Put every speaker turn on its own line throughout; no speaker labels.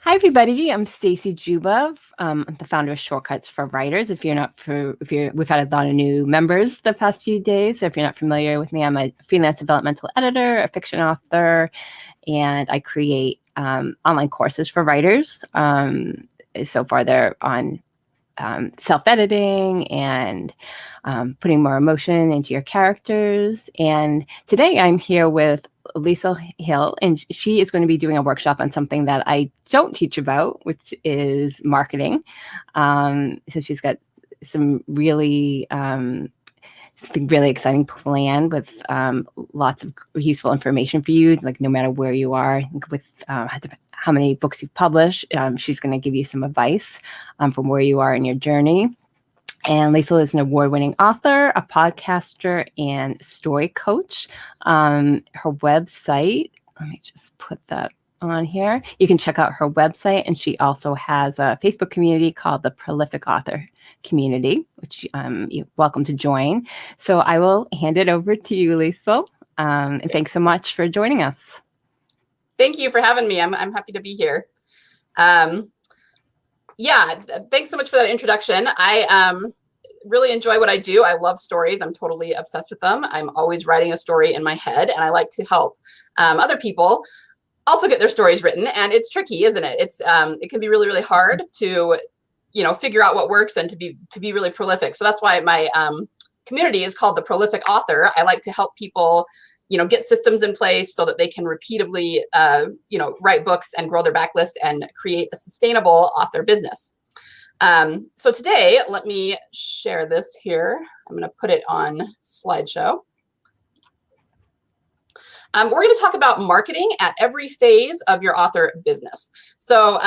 Hi, everybody. I'm Stacy Juba. I'm the founder of Shortcuts for Writers. We've had a lot of new members the past few days. So if you're not familiar with me, I'm a freelance developmental editor, a fiction author, and I create online courses for writers. So far, they're on self-editing and putting more emotion into your characters. And today I'm here with Liesel Hill, and she is going to be doing a workshop on something that I don't teach about, which is marketing. So she's got some really something really exciting plan with lots of useful information for you, like no matter where you are, with how many books you've published. She's going to give you some advice from where you are in your journey. And Liesel is an award-winning author, a podcaster, and story coach. Her website, let me just put that on here. You can check out her website, and she also has a Facebook community called the Prolific Author Community, which you're welcome to join. So I will hand it over to you, Liesel, and thanks so much for joining us.
Thank you for having me. I'm happy to be here. Yeah, thanks so much for that introduction. I really enjoy what I do. I love stories. I'm totally obsessed with them. I'm always writing a story in my head, and I like to help other people also get their stories written. And it's tricky, isn't it? It can be really, really hard to, figure out what works and to be really prolific. So that's why my community is called the Prolific Author. I like to help people get systems in place so that they can repeatably, write books and grow their backlist and create a sustainable author business. So today, let me share this here. I'm going to put it on slideshow. We're going to talk about marketing at every phase of your author business. So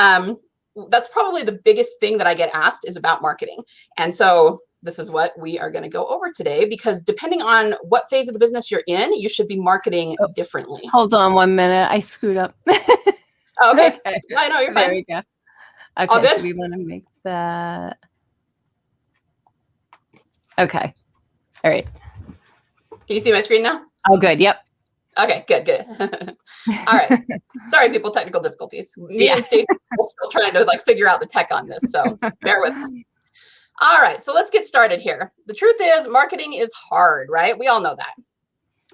that's probably the biggest thing that I get asked is about marketing. And so this is what we are going to go over today, because depending on what phase of the business you're in, you should be marketing differently.
Hold on 1 minute. I screwed up.
Okay. I know, you're fine.
There we go. Okay,
all good?
So we want to make that. Okay. All right.
Can you see my screen now?
Oh, good. Yep.
Okay, good. All right. Sorry, people, technical difficulties. Me and Stacey are still trying to figure out the tech on this, so bear with us. All right, so let's get started here. The truth is, marketing is hard, right? We all know that.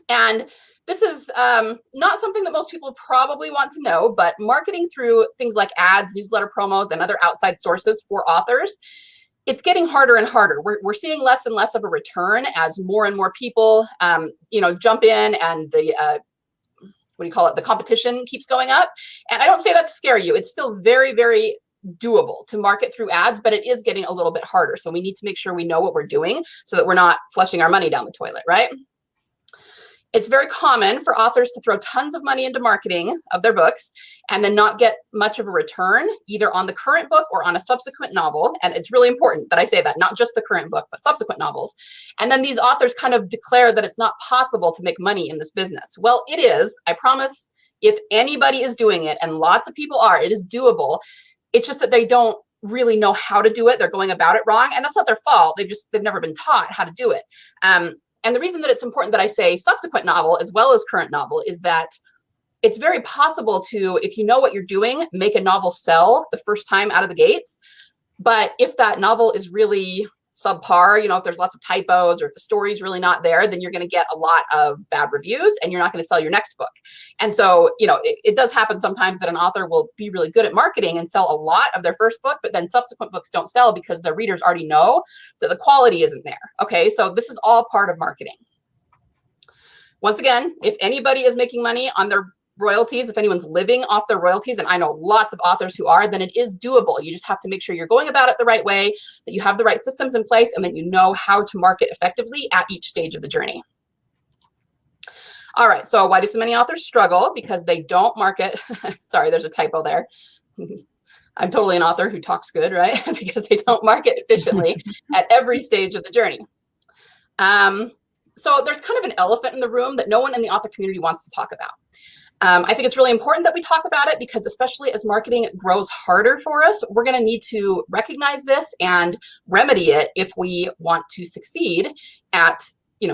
And this is not something that most people probably want to know, but marketing through things like ads, newsletter promos, and other outside sources for authors, it's getting harder and harder. We're seeing less and less of a return as more and more people, jump in, and the the competition keeps going up. And I don't say that to scare you. It's still very, very doable to market through ads, but it is getting a little bit harder. So we need to make sure we know what we're doing so that we're not flushing our money down the toilet, right? It's very common for authors to throw tons of money into marketing of their books and then not get much of a return, either on the current book or on a subsequent novel. And it's really important that I say that, not just the current book, but subsequent novels. And then these authors kind of declare that it's not possible to make money in this business. Well, it is. I promise, if anybody is doing it, and lots of people are, it is doable. It's just that they don't really know how to do it. They're going about it wrong, and that's not their fault. They've never been taught how to do it. And the reason that it's important that I say subsequent novel as well as current novel is that it's very possible to, if you know what you're doing, make a novel sell the first time out of the gates. But if that novel is really subpar, if there's lots of typos, or if the story's really not there, then you're going to get a lot of bad reviews and you're not going to sell your next book. And so, it does happen sometimes that an author will be really good at marketing and sell a lot of their first book, but then subsequent books don't sell because their readers already know that the quality isn't there. Okay, so this is all part of marketing. Once again, if anybody is making money on their royalties, if anyone's living off their royalties, and I know lots of authors who are, then it is doable. You just have to make sure you're going about it the right way, that you have the right systems in place, and that you know how to market effectively at each stage of the journey. All right, so why do so many authors struggle? Because they don't market. Sorry, there's a typo there. I'm totally an author who talks good, right? Because they don't market efficiently at every stage of the journey. So there's kind of an elephant in the room that no one in the author community wants to talk about. I think it's really important that we talk about it, because especially as marketing grows harder for us, we're going to need to recognize this and remedy it if we want to succeed at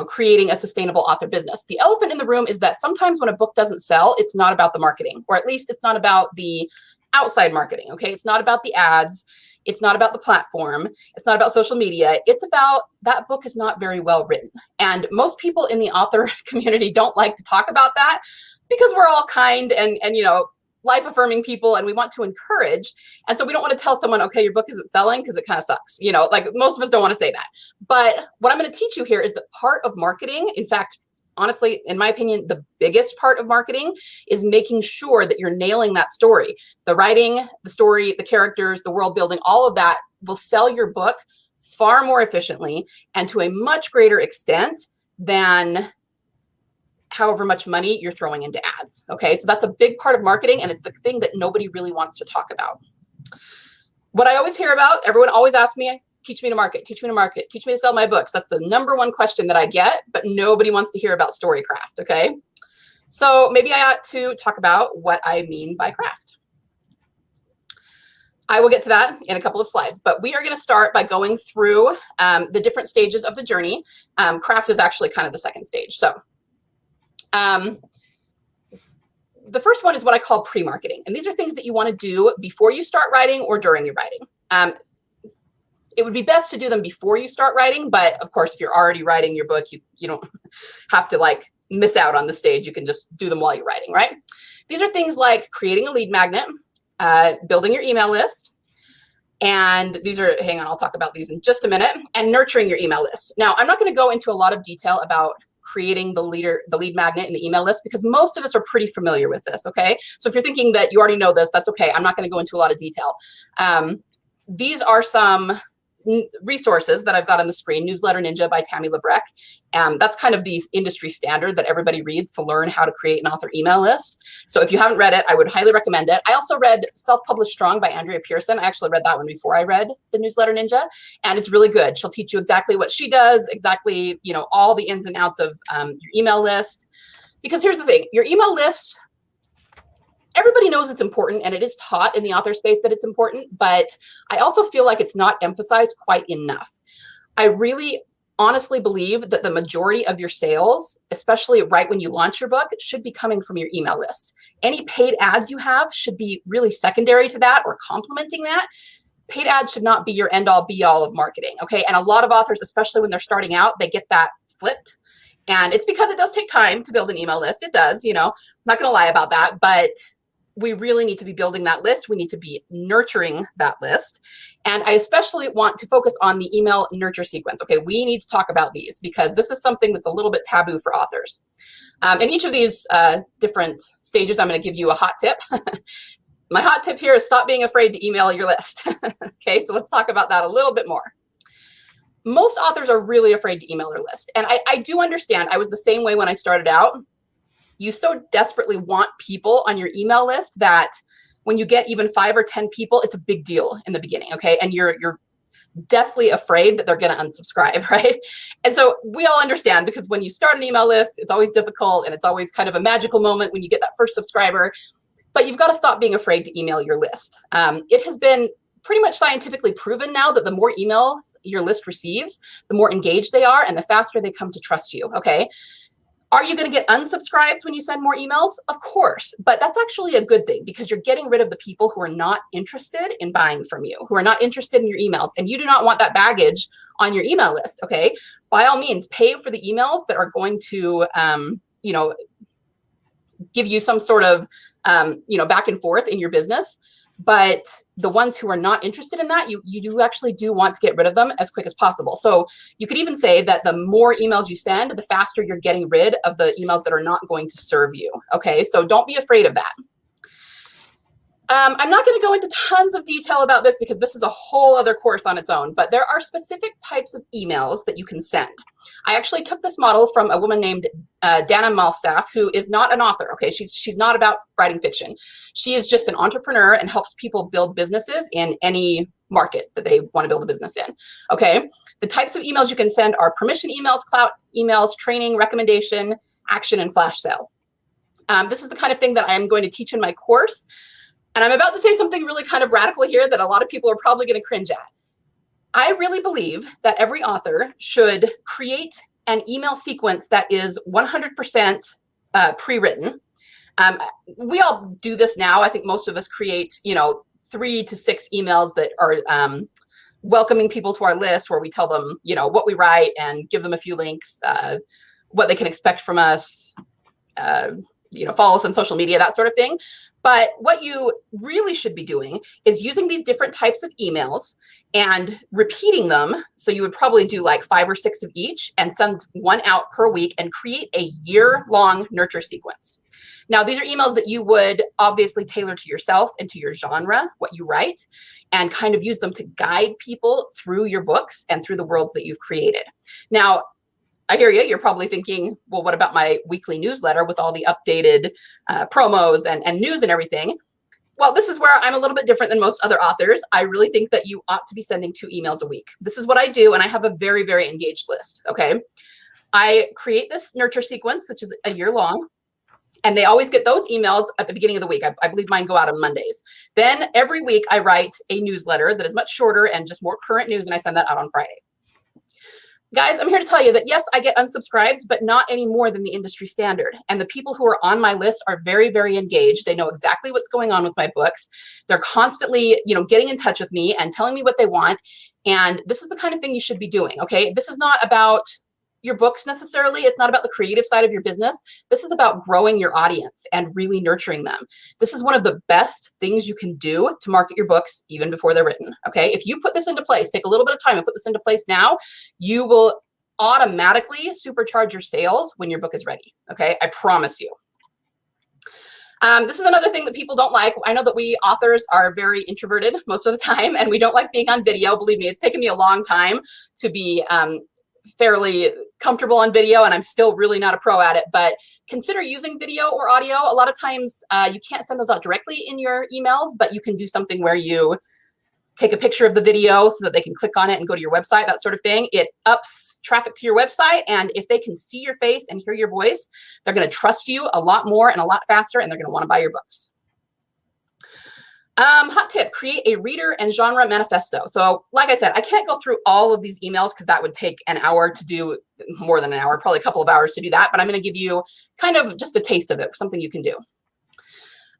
creating a sustainable author business. The elephant in the room is that sometimes when a book doesn't sell, it's not about the marketing, or at least it's not about the outside marketing, okay? It's not about the ads. It's not about the platform. It's not about social media. It's about that book is not very well written. And most people in the author community don't like to talk about that because we're all kind and life-affirming people, and we want to encourage. And so we don't want to tell someone, okay, your book isn't selling, because it kind of sucks. Like most of us don't want to say that. But what I'm going to teach you here is that part of marketing, in fact, honestly, in my opinion, the biggest part of marketing is making sure that you're nailing that story. The writing, the story, the characters, the world building, all of that will sell your book far more efficiently and to a much greater extent than however much money you're throwing into ads. Okay, so that's a big part of marketing, and it's the thing that nobody really wants to talk about. What I always hear about, everyone always asks me, teach me to market, teach me to market, teach me to sell my books. That's the number one question that I get, but nobody wants to hear about storycraft, okay? So maybe I ought to talk about what I mean by craft. I will get to that in a couple of slides, but we are going to start by going through the different stages of the journey. Craft is actually kind of the second stage. So the first one is what I call pre-marketing. And these are things that you want to do before you start writing or during your writing. It would be best to do them before you start writing, but of course, if you're already writing your book, you don't have to like miss out on the stage. You can just do them while you're writing, right? These are things like creating a lead magnet, building your email list, and these are, hang on, I'll talk about these in just a minute, and nurturing your email list. Now, I'm not going to go into a lot of detail about creating the lead magnet in the email list, because most of us are pretty familiar with this, okay? So if you're thinking that you already know this, that's okay. I'm not going to go into a lot of detail. These are some resources that I've got on the screen. Newsletter Ninja by Tammy Labreck. That's kind of the industry standard that everybody reads to learn how to create an author email list. So if you haven't read it, I would highly recommend it. I also read Self-Published Strong by Andrea Pearson. I actually read that one before I read the Newsletter Ninja, and it's really good. She'll teach you exactly what she does, exactly, all the ins and outs of your email list. Because here's the thing, your email list, everybody knows it's important, and it is taught in the author space that it's important, but I also feel like it's not emphasized quite enough. I really honestly believe that the majority of your sales, especially right when you launch your book, should be coming from your email list. Any paid ads you have should be really secondary to that or complementing that. Paid ads should not be your end-all be-all of marketing, okay? And a lot of authors, especially when they're starting out, they get that flipped. And it's because it does take time to build an email list. It does, I'm not gonna lie about that, but we really need to be building that list. We need to be nurturing that list. And I especially want to focus on the email nurture sequence. Okay, we need to talk about these because this is something that's a little bit taboo for authors. In each of these different stages, I'm going to give you a hot tip. My hot tip here is stop being afraid to email your list. Okay, so let's talk about that a little bit more. Most authors are really afraid to email their list. And I do understand. I was the same way when I started out. You so desperately want people on your email list that when you get even 5 or 10 people, it's a big deal in the beginning, okay? And you're deathly afraid that they're going to unsubscribe, right? And so we all understand, because when you start an email list, it's always difficult, and it's always kind of a magical moment when you get that first subscriber. But you've got to stop being afraid to email your list. It has been pretty much scientifically proven now that the more emails your list receives, the more engaged they are and the faster they come to trust you, okay? Are you going to get unsubscribes when you send more emails? Of course, but that's actually a good thing, because you're getting rid of the people who are not interested in buying from you, who are not interested in your emails, and you do not want that baggage on your email list, okay? By all means, pay for the emails that are going to, give you some sort of, back and forth in your business. But the ones who are not interested in that, you do actually want to get rid of them as quick as possible. So you could even say that the more emails you send, the faster you're getting rid of the emails that are not going to serve you. Okay, so don't be afraid of that. I'm not going to go into tons of detail about this because this is a whole other course on its own, but there are specific types of emails that you can send. I actually took this model from a woman named Dana Malstaff, who is not an author, okay? She's not about writing fiction. She is just an entrepreneur and helps people build businesses in any market that they want to build a business in, okay? The types of emails you can send are permission emails, clout emails, training, recommendation, action, and flash sale. This is the kind of thing that I am going to teach in my course. And I'm about to say something really kind of radical here that a lot of people are probably going to cringe at. I really believe that every author should create an email sequence that is 100% pre-written. We all do this now. I think most of us create, 3 to 6 emails that are welcoming people to our list, where we tell them, what we write and give them a few links, what they can expect from us, follow us on social media, that sort of thing. But what you really should be doing is using these different types of emails and repeating them. So you would probably do like 5 or 6 of each and send one out per week and create a year-long nurture sequence. Now, these are emails that you would obviously tailor to yourself and to your genre, what you write, and kind of use them to guide people through your books and through the worlds that you've created. Now, I hear you. You're probably thinking, well, what about my weekly newsletter with all the updated promos and news and everything? Well, this is where I'm a little bit different than most other authors. I really think that you ought to be sending 2 emails a week. This is what I do, and I have a very, very engaged list, okay? I create this nurture sequence, which is a year long, and they always get those emails at the beginning of the week. I believe mine go out on Mondays. Then every week I write a newsletter that is much shorter and just more current news, and I send that out on Friday. Guys, I'm here to tell you that, yes, I get unsubscribes, but not any more than the industry standard. And the people who are on my list are very, very engaged. They know exactly what's going on with my books. They're constantly, getting in touch with me and telling me what they want. And this is the kind of thing you should be doing, okay? This is not about your books necessarily. It's not about the creative side of your business. This is about growing your audience and really nurturing them. This is one of the best things you can do to market your books even before they're written, okay? If you put this into place, take a little bit of time and put this into place now, you will automatically supercharge your sales when your book is ready, okay? I promise you. This is another thing that people don't like. I know that we authors are very introverted most of the time, and we don't like being on video. Believe me, it's taken me a long time to be fairly comfortable on video, and I'm still really not a pro at it, but consider using video or audio. A lot of times you can't send those out directly in your emails, but you can do something where you take a picture of the video so that they can click on it and go to your website, that sort of thing. It ups traffic to your website, and if they can see your face and hear your voice, they're going to trust you a lot more and a lot faster, and they're going to want to buy your books. Hot tip, create a reader and genre manifesto. So like I said, I can't go through all of these emails because that would take an hour to do, more than an hour, probably a couple of hours to do that, but I'm going to give you kind of just a taste of it, something you can do.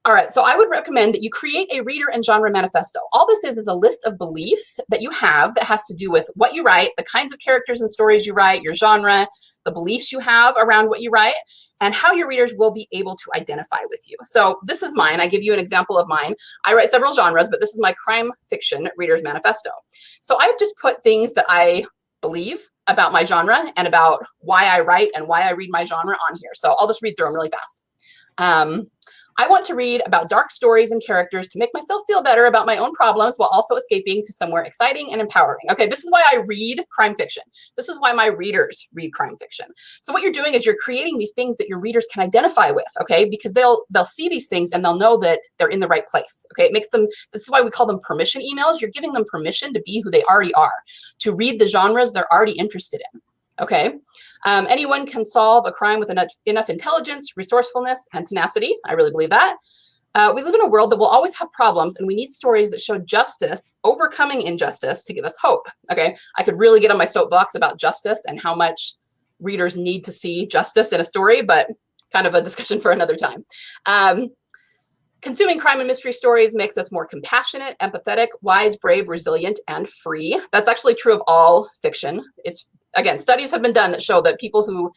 All right, so I would recommend that you create a reader and genre manifesto. All this is a list of beliefs that you have that has to do with what you write, the kinds of characters and stories you write, your genre, the beliefs you have around what you write, and how your readers will be able to identify with you. So this is mine. I give you an example of mine. I write several genres, but this is my crime fiction reader's manifesto. So I've just put things that I believe about my genre and about why I write and why I read my genre on here. So I'll just read through them really fast. I want to read about dark stories and characters to make myself feel better about my own problems while also escaping to somewhere exciting and empowering. Okay, this is why I read crime fiction. This is why my readers read crime fiction. So what you're doing is you're creating these things that your readers can identify with, okay? Because they'll see these things and they'll know that they're in the right place, okay? It makes them, this is why we call them permission emails. You're giving them permission to be who they already are, to read the genres they're already interested in, okay? Anyone can solve a crime with enough intelligence, resourcefulness, and tenacity. I really believe that. We live in a world that will always have problems, and we need stories that show justice overcoming injustice to give us hope. Okay, I could really get on my soapbox about justice and how much readers need to see justice in a story, but kind of a discussion for another time. Consuming crime and mystery stories makes us more compassionate, empathetic, wise, brave, resilient, and free. That's actually true of all fiction. Again, studies have been done that show that people who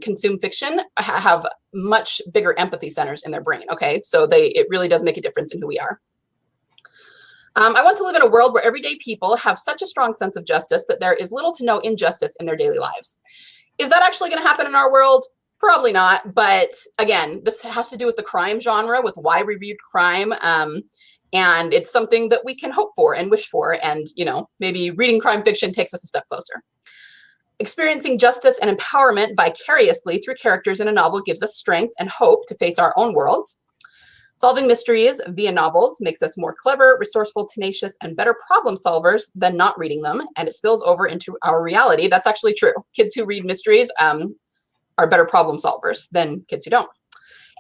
consume fiction have much bigger empathy centers in their brain, okay? So it really does make a difference in who we are. I want to live in a world where everyday people have such a strong sense of justice that there is little to no injustice in their daily lives. Is that actually going to happen in our world? Probably not, but again, this has to do with the crime genre, with why we read crime, and it's something that we can hope for and wish for, and maybe reading crime fiction takes us a step closer. Experiencing justice and empowerment vicariously through characters in a novel gives us strength and hope to face our own worlds. Solving mysteries via novels makes us more clever, resourceful, tenacious, and better problem solvers than not reading them, and it spills over into our reality. That's actually true. Kids who read mysteries are better problem solvers than kids who don't.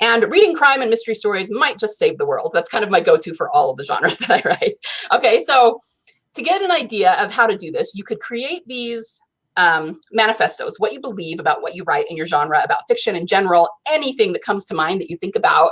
And reading crime and mystery stories might just save the world. That's kind of my go-to for all of the genres that I write. Okay, so to get an idea of how to do this, you could create these manifestos, what you believe about what you write in your genre, about fiction in general, anything that comes to mind that you think about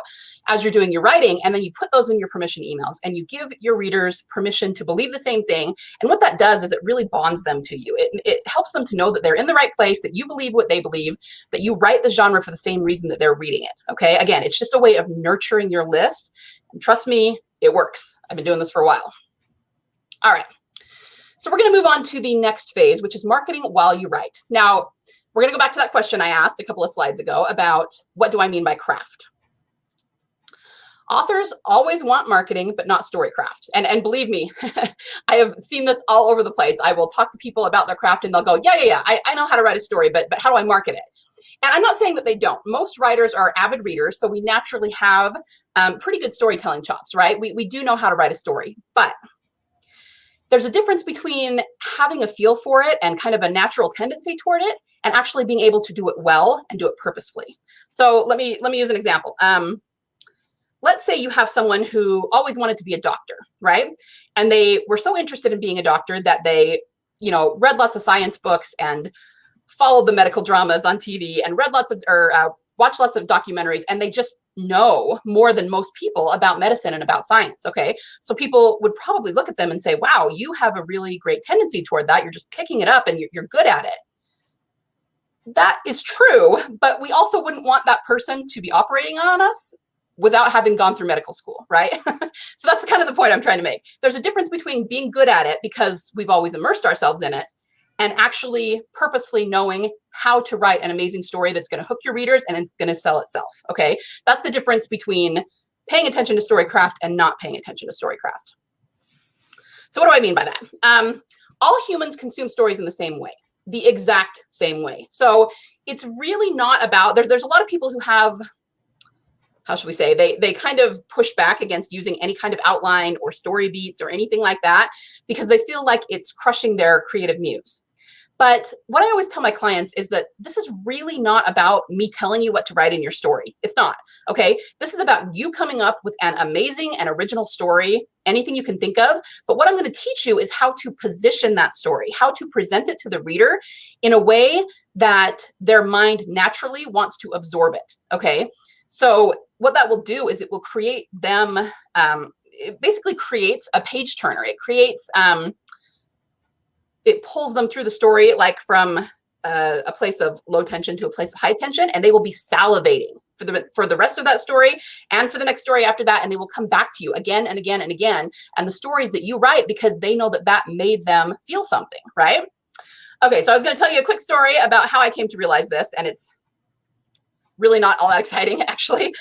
as you're doing your writing, and then you put those in your permission emails and you give your readers permission to believe the same thing. And what that does is it really bonds them to you. It helps them to know that they're in the right place, that you believe what they believe, that you write the genre for the same reason that they're reading it. Okay, again, it's just a way of nurturing your list. And trust me, it works. I've been doing this for a while. All right. So we're going to move on to the next phase, which is marketing while you write. Now, we're going to go back to that question I asked a couple of slides ago about what do I mean by craft? Authors always want marketing, but not storycraft. And believe me, I have seen this all over the place. I will talk to people about their craft and they'll go, yeah, I know how to write a story, but how do I market it? And I'm not saying that they don't. Most writers are avid readers, so we naturally have pretty good storytelling chops, right? We do know how to write a story, but there's a difference between having a feel for it and kind of a natural tendency toward it and actually being able to do it well and do it purposefully. So let me use an example. Let's say you have someone who always wanted to be a doctor, right? And they were so interested in being a doctor that they, read lots of science books and followed the medical dramas on TV and read lots of, watched lots of documentaries, and they just know more than most people about medicine and about science, okay? So people would probably look at them and say, wow, you have a really great tendency toward that. You're just picking it up and you're good at it. That is true, but we also wouldn't want that person to be operating on us without having gone through medical school, right? So that's kind of the point I'm trying to make. There's a difference between being good at it because we've always immersed ourselves in it and actually purposefully knowing how to write an amazing story that's going to hook your readers and it's going to sell itself, okay? That's the difference between paying attention to storycraft and not paying attention to storycraft. So what do I mean by that? All humans consume stories in the same way, the exact same way. So it's really not about, there's a lot of people who have, how should we say, they kind of push back against using any kind of outline or story beats or anything like that because they feel like it's crushing their creative muse. But what I always tell my clients is that this is really not about me telling you what to write in your story. It's not, okay? This is about you coming up with an amazing and original story, anything you can think of. But what I'm going to teach you is how to position that story, how to present it to the reader in a way that their mind naturally wants to absorb it, okay? So what that will do is it will create them, it basically creates a page turner. It creates, it pulls them through the story like from a place of low tension to a place of high tension, and they will be salivating for the rest of that story and for the next story after that, and they will come back to you again and again and again. And the stories that you write, because they know that that made them feel something, right? Okay, so I was going to tell you a quick story about how I came to realize this, and it's really not all that exciting, actually.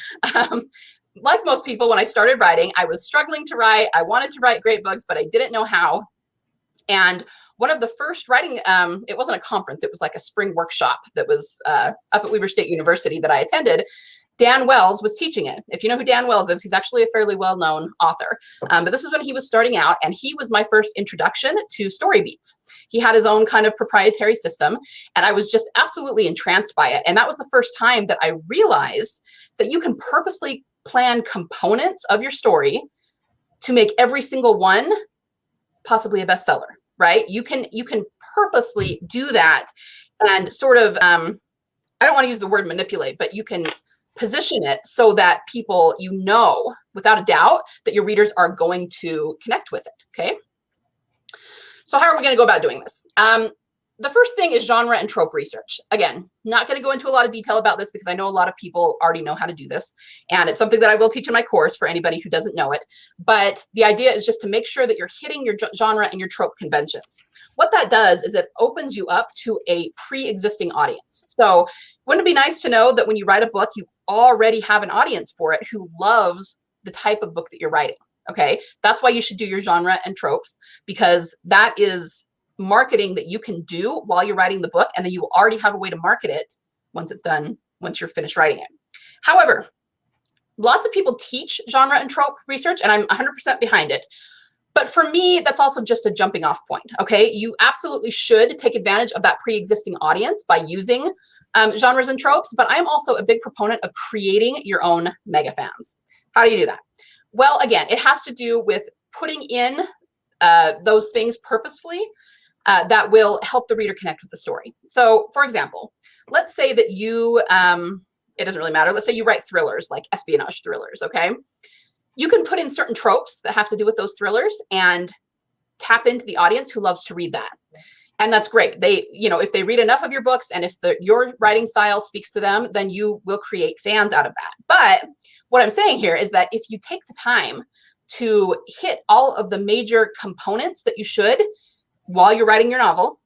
Like most people, when I started writing, I was struggling to write. I wanted to write great books, but I didn't know how. And one of the first writing, it wasn't a conference, it was like a spring workshop that was up at Weber State University that I attended. Dan Wells was teaching it. If you know who Dan Wells is, he's actually a fairly well-known author. But this is when he was starting out, and he was my first introduction to story beats. He had his own kind of proprietary system, and I was just absolutely entranced by it. And that was the first time that I realized that you can purposely plan components of your story to make every single one possibly a bestseller, right? You can purposely do that and sort of, I don't want to use the word manipulate, but you can position it so that people, without a doubt, that your readers are going to connect with it, okay? So how are we going to go about doing this? The first thing is genre and trope research. Again, not going to go into a lot of detail about this because I know a lot of people already know how to do this. And it's something that I will teach in my course for anybody who doesn't know it. But the idea is just to make sure that you're hitting your genre and your trope conventions. What that does is it opens you up to a pre-existing audience. So wouldn't it be nice to know that when you write a book, you already have an audience for it who loves the type of book that you're writing, okay? That's why you should do your genre and tropes, because that is marketing that you can do while you're writing the book, and then you will already have a way to market it once it's done, once you're finished writing it. However, lots of people teach genre and trope research, and I'm 100% behind it. But for me, that's also just a jumping off point, okay? You absolutely should take advantage of that pre-existing audience by using genres and tropes, but I'm also a big proponent of creating your own mega fans. How do you do that? Well, again, it has to do with putting in those things purposefully. that will help the reader connect with the story. So for example, let's say that you, it doesn't really matter. Let's say you write thrillers, like espionage thrillers, okay? You can put in certain tropes that have to do with those thrillers and tap into the audience who loves to read that. And that's great. They, if they read enough of your books and if your writing style speaks to them, then you will create fans out of that. But what I'm saying here is that if you take the time to hit all of the major components that you should while you're writing your novel,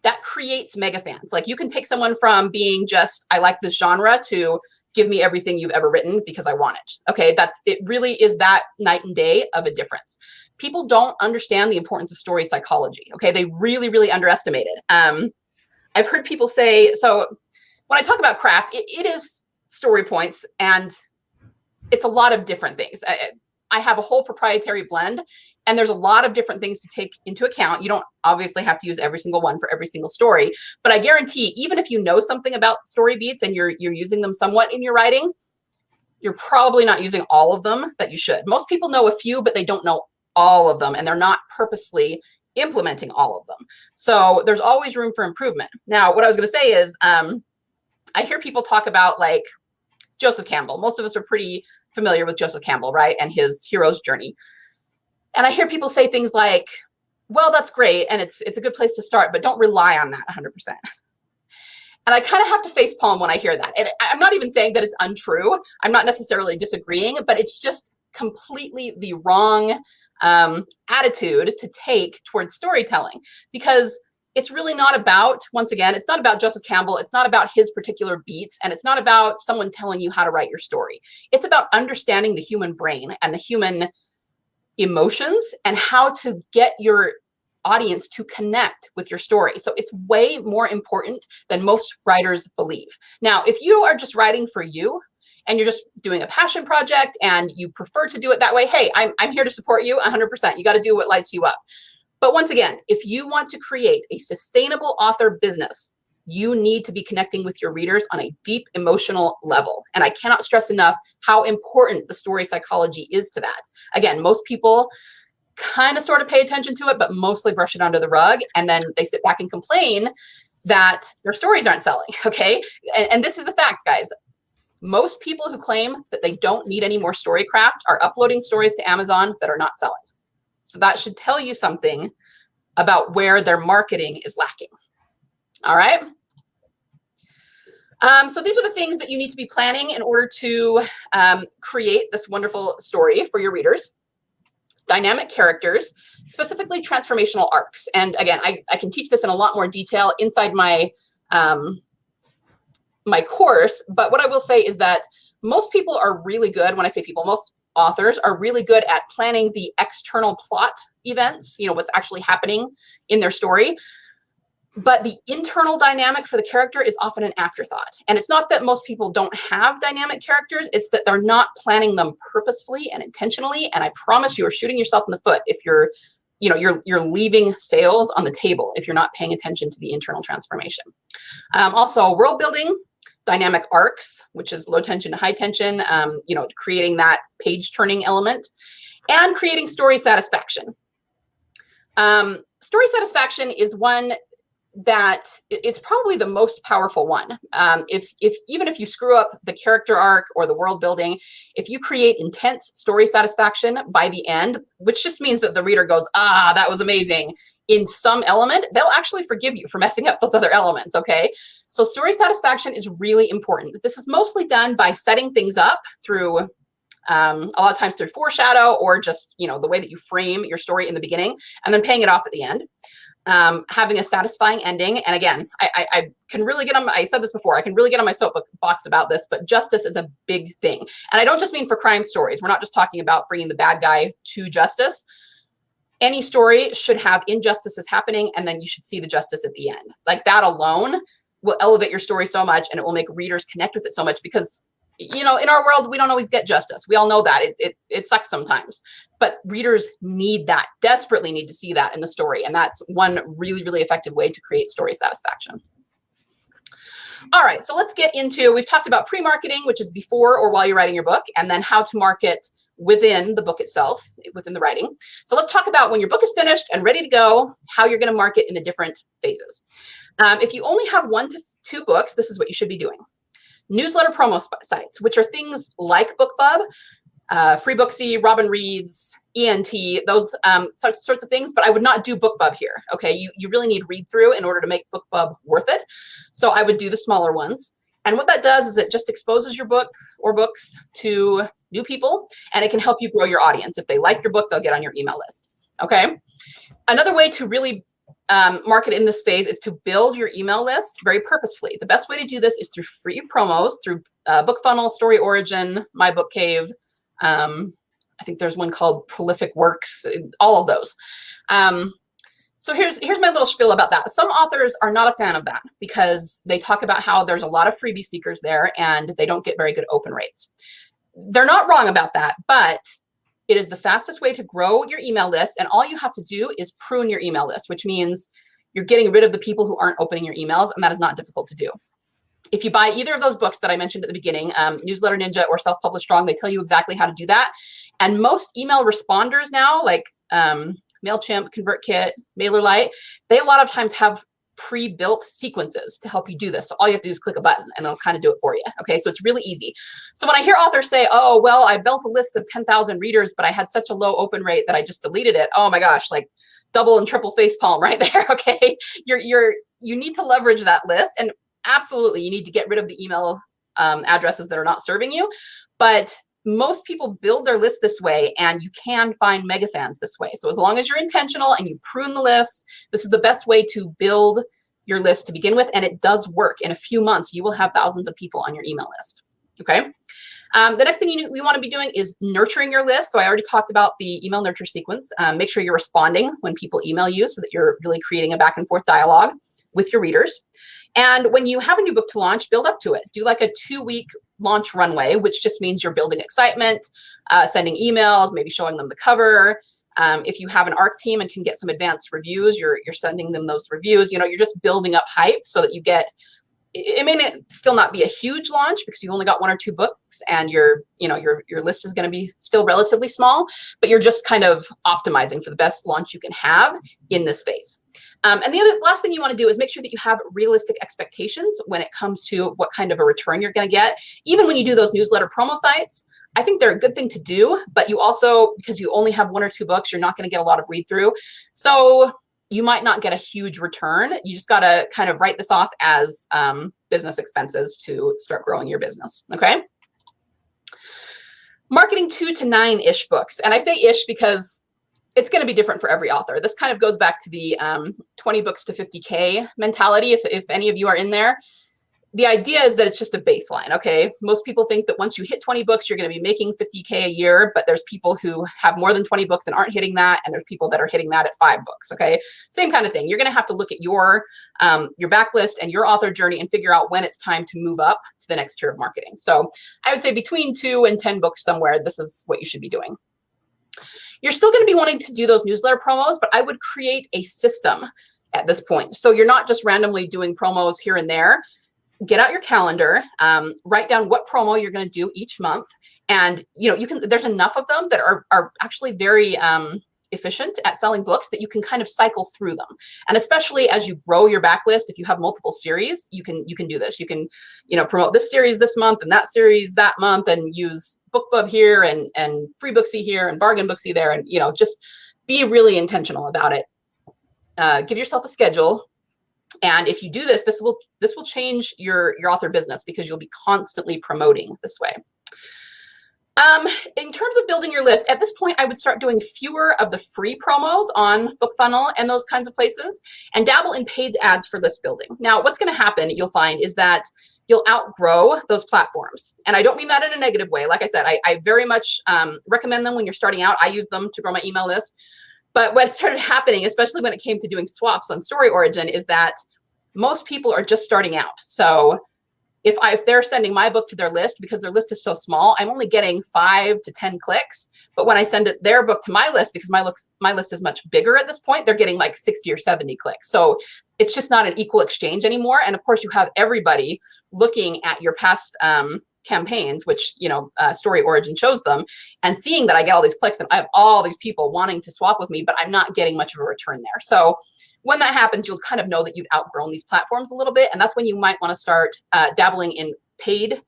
that creates mega fans. Like you can take someone from being just, I like this genre, to give me everything you've ever written because I want it. Okay, it really is that night and day of a difference. People don't understand the importance of story psychology. Okay, they really, really underestimate it. I've heard people say, so when I talk about craft, it is story points and it's a lot of different things. I have a whole proprietary blend and there's a lot of different things to take into account. You don't obviously have to use every single one for every single story, but I guarantee even if you know something about story beats and you're using them somewhat in your writing, you're probably not using all of them that you should. Most people know a few, but they don't know all of them and they're not purposely implementing all of them. So there's always room for improvement. Now, what I was going to say is I hear people talk about like Joseph Campbell. Most of us are pretty familiar with Joseph Campbell, right? And his hero's journey. And I hear people say things like, well, that's great. And it's a good place to start, but don't rely on that 100%. And I kind of have to facepalm when I hear that. And I'm not even saying that it's untrue. I'm not necessarily disagreeing, but it's just completely the wrong attitude to take towards storytelling, because it's really not about, once again, it's not about Joseph Campbell. It's not about his particular beats. And it's not about someone telling you how to write your story. It's about understanding the human brain and the human emotions and how to get your audience to connect with your story. So it's way more important than most writers believe. Now, if you are just writing for you and you're just doing a passion project and you prefer to do it that way, hey, I'm here to support you 100%. You got to do what lights you up. But once again, if you want to create a sustainable author business, you need to be connecting with your readers on a deep emotional level. And I cannot stress enough how important the story psychology is to that. Again, most people kind of sort of pay attention to it, but mostly brush it under the rug. And then they sit back and complain that their stories aren't selling, okay? And this is a fact, guys. Most people who claim that they don't need any more storycraft are uploading stories to Amazon that are not selling. So that should tell you something about where their marketing is lacking. All right. So these are the things that you need to be planning in order to create this wonderful story for your readers. Dynamic characters, specifically transformational arcs. And again, I can teach this in a lot more detail inside my my course. But what I will say is that most people are really good. When I say people, most authors are really good at planning the external plot events, what's actually happening in their story. But the internal dynamic for the character is often an afterthought. And it's not that most people don't have dynamic characters, it's that they're not planning them purposefully and intentionally. And I promise you are shooting yourself in the foot if you're leaving sales on the table if you're not paying attention to the internal transformation. Also, world building, dynamic arcs, which is low tension to high tension, creating that page turning element, and creating story satisfaction. Story satisfaction is one that it's probably the most powerful one. Even if you screw up the character arc or the world building, if you create intense story satisfaction by the end, which just means that the reader goes, that was amazing, in some element, they'll actually forgive you for messing up those other elements, okay? So story satisfaction is really important. This is mostly done by setting things up through, a lot of times through foreshadow or just, the way that you frame your story in the beginning and then paying it off at the end. Having a satisfying ending. And again, I can really get on, I said this before, I can really get on my soapbox about this, but justice is a big thing. And I don't just mean for crime stories. We're not just talking about bringing the bad guy to justice. Any story should have injustices happening, and then you should see the justice at the end. Like that alone will elevate your story so much, and it will make readers connect with it so much because, in our world, we don't always get justice. We all know that. It sucks sometimes. But readers need that, desperately need to see that in the story. And that's one really, really effective way to create story satisfaction. All right, so let's get into, we've talked about pre-marketing, which is before or while you're writing your book, and then how to market within the book itself, within the writing. So let's talk about when your book is finished and ready to go, how you're going to market in the different phases. If you only have 1 to 2 books, this is what you should be doing. Newsletter promo sites, which are things like Bookbub, Freebooksy, Robin Reads, ENT, those sorts of things, but I would not do Bookbub here, okay? You really need read-through in order to make Bookbub worth it. So I would do the smaller ones. And what that does is it just exposes your book or books to new people, and it can help you grow your audience. If they like your book, they'll get on your email list, okay? Another way to really market in this phase is to build your email list very purposefully. The best way to do this is through free promos, through BookFunnel, Story Origin, My Book Cave. I think there's one called Prolific Works, all of those. So here's my little spiel about that. Some authors are not a fan of that because they talk about how there's a lot of freebie seekers there and they don't get very good open rates. They're not wrong about that, but it is the fastest way to grow your email list. And all you have to do is prune your email list, which means you're getting rid of the people who aren't opening your emails, and that is not difficult to do. If you buy either of those books that I mentioned at the beginning, Newsletter Ninja or Self-Publish Strong, they tell you exactly how to do that. And most email responders now, like MailChimp, Convertkit, MailerLite, they a lot of times have pre-built sequences to help you do this. So all you have to do is click a button and it'll kind of do it for you. Okay, so it's really easy. So when I hear authors say, oh, well, I built a list of 10,000 readers, but I had such a low open rate that I just deleted it. Oh my gosh, like double and triple facepalm right there. Okay, you need to leverage that list. And absolutely, you need to get rid of the email addresses that are not serving you. But most people build their list this way, and you can find mega fans this way. So as long as you're intentional and you prune the list, this is the best way to build your list to begin with. And it does work. In a few months, you will have thousands of people on your email list. Okay. The next thing we want to be doing is nurturing your list. So I already talked about the email nurture sequence. Make sure you're responding when people email you so that you're really creating a back and forth dialogue with your readers. And when you have a new book to launch, build up to it. Do like a 2-week launch runway, which just means you're building excitement, sending emails, maybe showing them the cover. If you have an ARC team and can get some advanced reviews, you're sending them those reviews. You're just building up hype so that you get, it may still not be a huge launch because you only got 1 or 2 books and your list is going to be still relatively small, but you're just kind of optimizing for the best launch you can have in this phase. And the last thing you want to do is make sure that you have realistic expectations when it comes to what kind of a return you're going to get. Even when you do those newsletter promo sites, I think they're a good thing to do, but you also, because you only have 1 or 2 books, you're not going to get a lot of read through. So you might not get a huge return. You just got to kind of write this off as business expenses to start growing your business. Okay. Marketing 2 to 9-ish books. And I say ish because it's going to be different for every author. This kind of goes back to the 20 books to 50K mentality. If any of you are in there, the idea is that it's just a baseline. Okay. Most people think that once you hit 20 books, you're going to be making 50K a year, but there's people who have more than 20 books and aren't hitting that. And there's people that are hitting that at 5 books. Okay. Same kind of thing. You're going to have to look at your backlist and your author journey and figure out when it's time to move up to the next tier of marketing. So I would say between 2 and 10 books somewhere, this is what you should be doing. You're still going to be wanting to do those newsletter promos, but I would create a system at this point. So you're not just randomly doing promos here and there. Get out your calendar, write down what promo you're going to do each month. And there's enough of them that are actually very efficient at selling books that you can kind of cycle through them. And especially as you grow your backlist, if you have multiple series, you can do this. You can, promote this series this month and that series that month and use Bookbub here and Freebooksy here and Bargain Booksy there. And, just be really intentional about it. Give yourself a schedule. And if you do this, this will change your author business because you'll be constantly promoting this way. In terms of building your list, at this point, I would start doing fewer of the free promos on BookFunnel and those kinds of places and dabble in paid ads for list building. Now, what's going to happen, you'll find, is that you'll outgrow those platforms. And I don't mean that in a negative way. Like I said, I very much recommend them when you're starting out. I use them to grow my email list. But what started happening, especially when it came to doing swaps on Story Origin, is that most people are just starting out. So if they're sending my book to their list, because their list is so small, I'm only getting 5 to 10 clicks. But when I send their book to my list, because my list is much bigger at this point, they're getting like 60 or 70 clicks. So it's just not an equal exchange anymore. And of course, you have everybody looking at your past campaigns, which, Story Origin shows them, and seeing that I get all these clicks and I have all these people wanting to swap with me, but I'm not getting much of a return there. So when that happens, you'll kind of know that you've outgrown these platforms a little bit. And that's when you might want to start dabbling in paid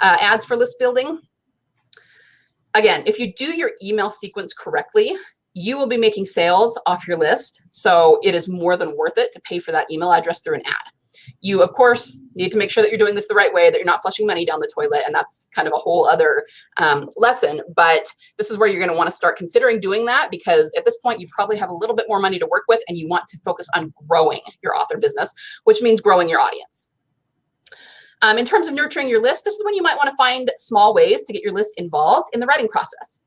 ads for list building. Again, if you do your email sequence correctly, you will be making sales off your list. So it is more than worth it to pay for that email address through an ad. You, of course, need to make sure that you're doing this the right way, that you're not flushing money down the toilet. And that's kind of a whole other lesson. But this is where you're going to want to start considering doing that, because at this point, you probably have a little bit more money to work with and you want to focus on growing your author business, which means growing your audience. In terms of nurturing your list, this is when you might want to find small ways to get your list involved in the writing process.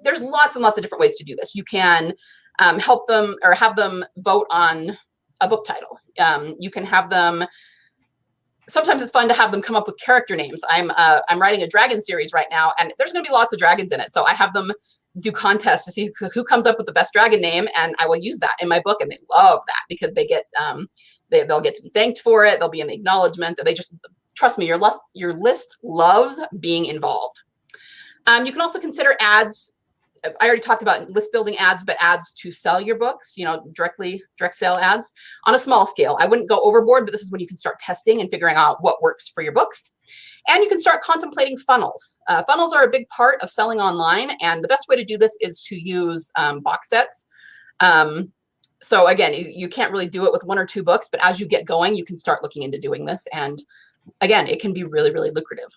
There's lots and lots of different ways to do this. You can help them or have them vote on a book title. You can have them, sometimes it's fun to have them come up with character names. I'm writing a dragon series right now, and there's going to be lots of dragons in it. So I have them do contests to see who comes up with the best dragon name, and I will use that in my book. And they love that because they get they'll get to be thanked for it. They'll be in the acknowledgments, and they just, trust me, your list loves being involved. You can also consider ads. I already talked about list building ads, but ads to sell your books, direct sale ads on a small scale. I wouldn't go overboard, but this is when you can start testing and figuring out what works for your books. And you can start contemplating funnels. Funnels are a big part of selling online. And the best way to do this is to use box sets. So again, you can't really do it with 1 or 2 books, but as you get going, you can start looking into doing this. And again, it can be really, really lucrative.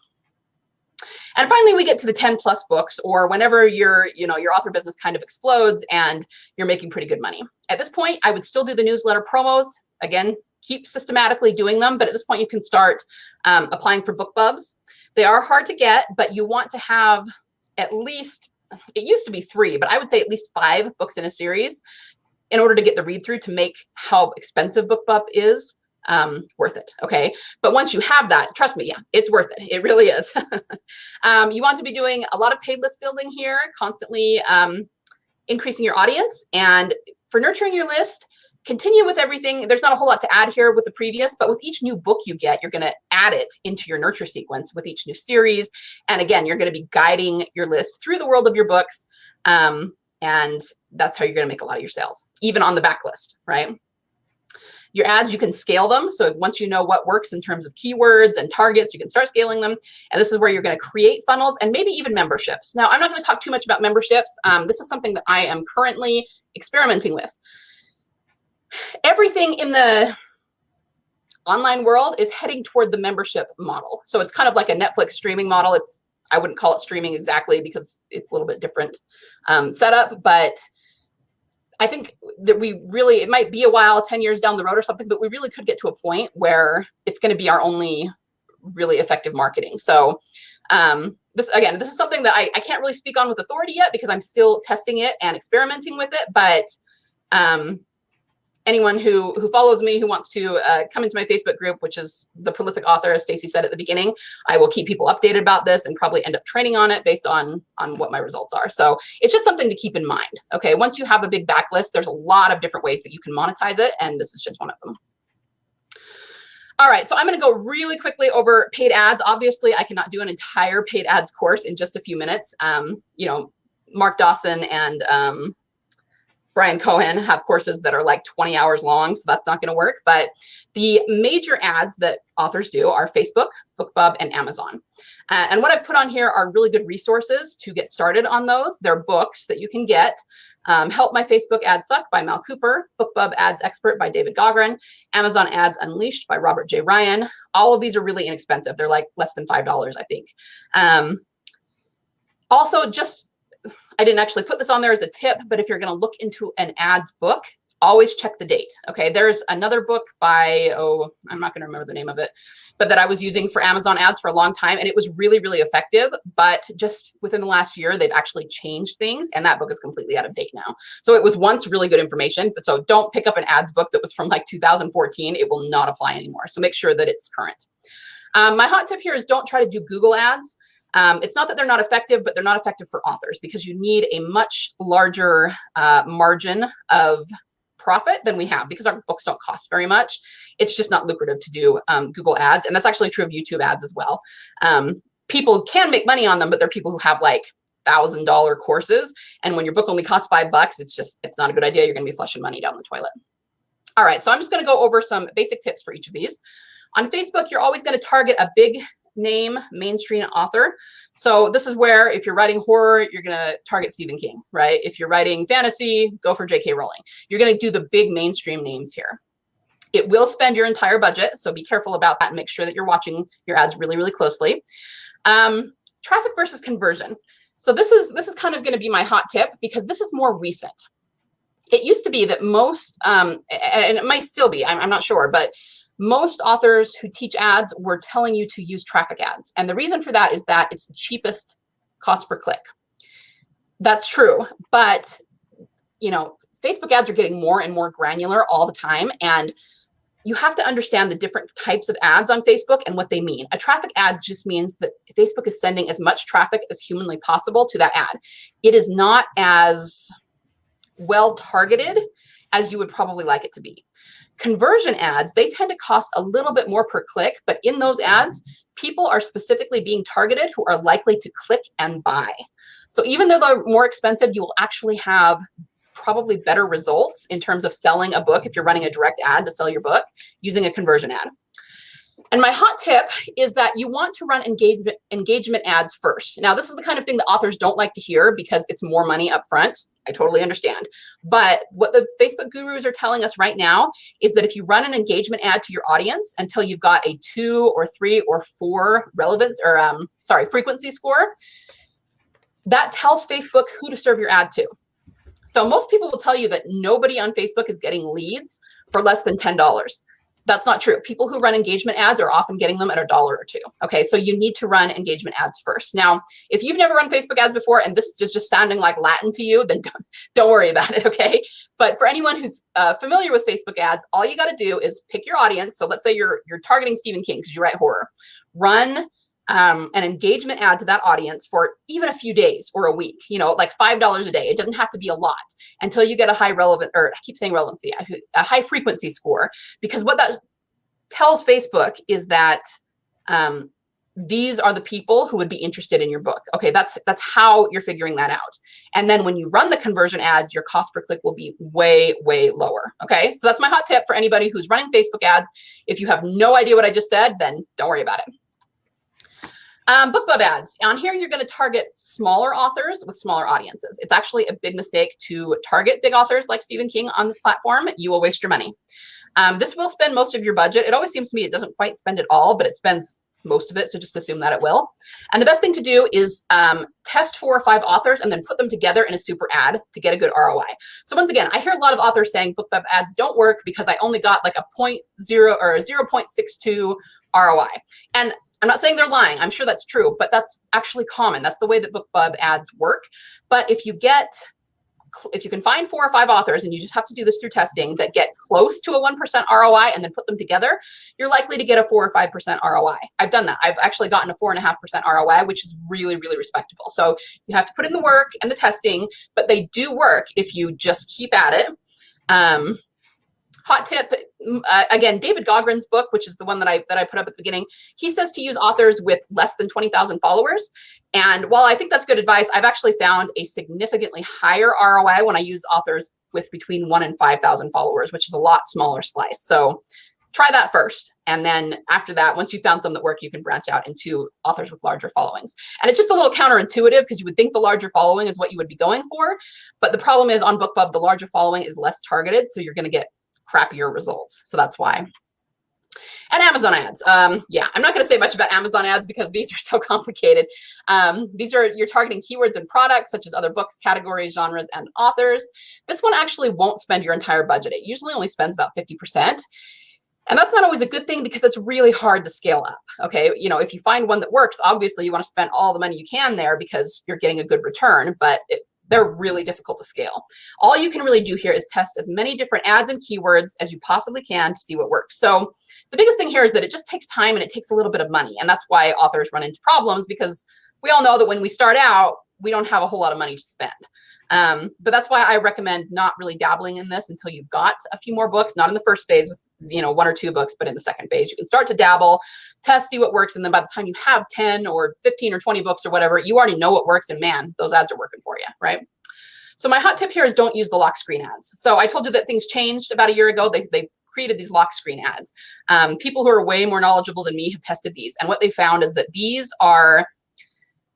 And finally, we get to the 10+ books, or whenever your author business kind of explodes and you're making pretty good money. At this point, I would still do the newsletter promos. Again, keep systematically doing them. But at this point, you can start applying for BookBubs. They are hard to get, but you want to have at least, it used to be 3, but I would say at least 5 books in a series in order to get the read through to make how expensive BookBub is worth it. Okay. But once you have that, trust me, yeah, it's worth it. It really is. You want to be doing a lot of paid list building here, constantly increasing your audience. And for nurturing your list, continue with everything. There's not a whole lot to add here with the previous, but with each new book you get, you're going to add it into your nurture sequence with each new series. And again, you're going to be guiding your list through the world of your books. And that's how you're going to make a lot of your sales, even on the backlist, right? Your ads, you can scale them. So once you know what works in terms of keywords and targets, you can start scaling them. And this is where you're going to create funnels and maybe even memberships. Now, I'm not going to talk too much about memberships. This is something that I am currently experimenting with. Everything in the online world is heading toward the membership model. So it's kind of like a Netflix streaming model. I wouldn't call it streaming exactly because it's a little bit different setup, but I think that it might be a while, 10 years down the road or something, but we really could get to a point where it's going to be our only really effective marketing. So this is something that I can't really speak on with authority yet because I'm still testing it and experimenting with it. But anyone who follows me, who wants to come into my Facebook group, which is The Prolific Author, as Stacy said at the beginning, I will keep people updated about this and probably end up training on it based on what my results are. So it's just something to keep in mind. Okay, once you have a big backlist, there's a lot of different ways that you can monetize it, and this is just one of them. All right, so I'm going to go really quickly over paid ads. Obviously, I cannot do an entire paid ads course in just a few minutes. Mark Dawson and Brian Cohen have courses that are like 20 hours long, so that's not going to work. But the major ads that authors do are Facebook, BookBub, and Amazon. And what I've put on here are really good resources to get started on those. They're books that you can get. Help My Facebook Ads Suck by Mal Cooper, BookBub Ads Expert by David Gaughran, Amazon Ads Unleashed by Robert J. Ryan. All of these are really inexpensive. They're like less than $5, I think. Also, I didn't actually put this on there as a tip, but if you're going to look into an ads book, always check the date. Okay, there's another book by, I'm not going to remember the name of it, but that I was using for Amazon ads for a long time, and it was really, really effective. But just within the last year, they've actually changed things, and that book is completely out of date now. So it was once really good information, but so don't pick up an ads book that was from like 2014. It will not apply anymore. So make sure that it's current. My hot tip here is don't try to do Google ads. It's not that they're not effective, but they're not effective for authors because you need a much larger margin of profit than we have because our books don't cost very much. It's just not lucrative to do Google ads. And that's actually true of YouTube ads as well. people can make money on them, but they're people who have like $1,000 courses. And when your book only costs $5, it's not a good idea. You're going to be flushing money down the toilet. All right, so I'm just going to go over some basic tips for each of these. On Facebook, you're always going to target a big name mainstream author. So this is where if you're writing horror, you're going to target Stephen King, right? If you're writing fantasy, go for J.K. Rowling. You're going to do the big mainstream names here. It will spend your entire budget, so be careful about that and make sure that you're watching your ads really, really closely. Traffic versus conversion. So this is kind of going to be my hot tip because this is more recent. It used to be that most, and it might still be, I'm not sure, but most authors who teach ads were telling you to use traffic ads. And the reason for that is that it's the cheapest cost per click. That's true, but you know, Facebook ads are getting more and more granular all the time, and you have to understand the different types of ads on Facebook and what they mean. A traffic ad just means that Facebook is sending as much traffic as humanly possible to that ad. It is not as well targeted as you would probably like it to be. Conversion ads, they tend to cost a little bit more per click, but in those ads, people are specifically being targeted who are likely to click and buy. So even though they're more expensive, you will actually have probably better results in terms of selling a book if you're running a direct ad to sell your book using a conversion ad. And my hot tip is that you want to run engagement ads first. Now, this is the kind of thing that authors don't like to hear because it's more money up front. I totally understand. But what the Facebook gurus are telling us right now is that if you run an engagement ad to your audience until you've got a 2 or 3 or 4 relevance or frequency score, that tells Facebook who to serve your ad to. So most people will tell you that nobody on Facebook is getting leads for less than $10. That's not true. People who run engagement ads are often getting them at $1 or $2. Okay, so you need to run engagement ads first. Now, if you've never run Facebook ads before and this is just sounding like Latin to you, then don't worry about it, okay? But for anyone who's familiar with Facebook ads, all you got to do is pick your audience. So let's say you're targeting Stephen King because you write horror. Run an engagement ad to that audience for even a few days or a week, you know, like $5 a day. It doesn't have to be a lot until you get a high relevant, or I keep saying relevancy, a high frequency score, because what that tells Facebook is that these are the people who would be interested in your book. Okay, that's how you're figuring that out. And then when you run the conversion ads, your cost per click will be way, way lower. Okay, so that's my hot tip for anybody who's running Facebook ads. If you have no idea what I just said, then don't worry about it. Bookbub ads. On here, you're going to target smaller authors with smaller audiences. It's actually a big mistake to target big authors like Stephen King on this platform. You will waste your money. This will spend most of your budget. It always seems to me it doesn't quite spend it all, but it spends most of it, so just assume that it will. And the best thing to do is test 4 or 5 authors and then put them together in a super ad to get a good ROI. So once again, I hear a lot of authors saying Bookbub ads don't work because I only got like a 0.0 or a 0.62 ROI. And I'm not saying they're lying. I'm sure that's true, but that's actually common. That's the way that Bookbub ads work. But if you can find 4 or 5 authors, and you just have to do this through testing, that get close to a 1% ROI and then put them together, you're likely to get a 4 or 5% ROI. I've done that. I've actually gotten a 4.5% ROI, which is really, really respectable. So you have to put in the work and the testing, but they do work if you just keep at it. Hot tip, again, David Gaughran's book, which is the one that I put up at the beginning, he says to use authors with less than 20,000 followers. And while I think that's good advice, I've actually found a significantly higher ROI when I use authors with between 1,000 and 5,000 followers, which is a lot smaller slice. So try that first. And then after that, once you've found some that work, you can branch out into authors with larger followings. And it's just a little counterintuitive because you would think the larger following is what you would be going for. But the problem is on BookBub, the larger following is less targeted. So you're going to get crappier results. So that's why. And Amazon ads. Yeah, I'm not going to say much about Amazon ads because these are so complicated. You're targeting keywords and products such as other books, categories, genres, and authors. This one actually won't spend your entire budget. It usually only spends about 50%. And that's not always a good thing because it's really hard to scale up. Okay, you know, if you find one that works, obviously you want to spend all the money you can there because you're getting a good return, but they're really difficult to scale. All you can really do here is test as many different ads and keywords as you possibly can to see what works. So the biggest thing here is that it just takes time and it takes a little bit of money. And that's why authors run into problems, because we all know that when we start out, we don't have a whole lot of money to spend. But that's why I recommend not really dabbling in this until you've got a few more books, not in the first phase with, 1 or 2 books, but in the second phase. You can start to dabble, test, see what works. And then by the time you have 10 or 15 or 20 books or whatever, you already know what works. And man, those ads are working for you, right? So my hot tip here is don't use the lock screen ads. So I told you that things changed about a year ago. They created these lock screen ads. People who are way more knowledgeable than me have tested these. And what they found is that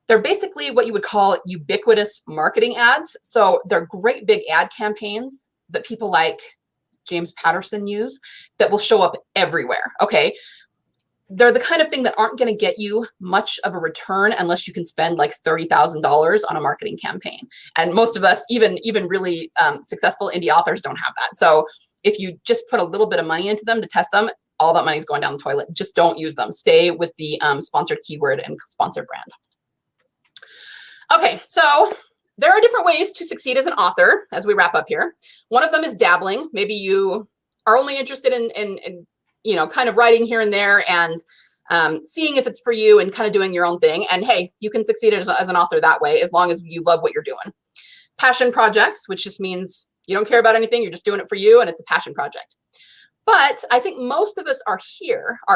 they're basically what you would call ubiquitous marketing ads. So they're great big ad campaigns that people like James Patterson use that will show up everywhere. Okay. They're the kind of thing that aren't going to get you much of a return unless you can spend like $30,000 on a marketing campaign. And most of us, even really successful indie authors, don't have that. So if you just put a little bit of money into them to test them, all that money is going down the toilet. Just don't use them. Stay with the sponsored keyword and sponsored brand. Okay, so there are different ways to succeed as an author as we wrap up here. One of them is dabbling. Maybe you are only interested in kind of writing here and there and seeing if it's for you and kind of doing your own thing. And hey, you can succeed as an author that way as long as you love what you're doing. Passion projects, which just means you don't care about anything, you're just doing it for you, and it's a passion project. But I think most of us are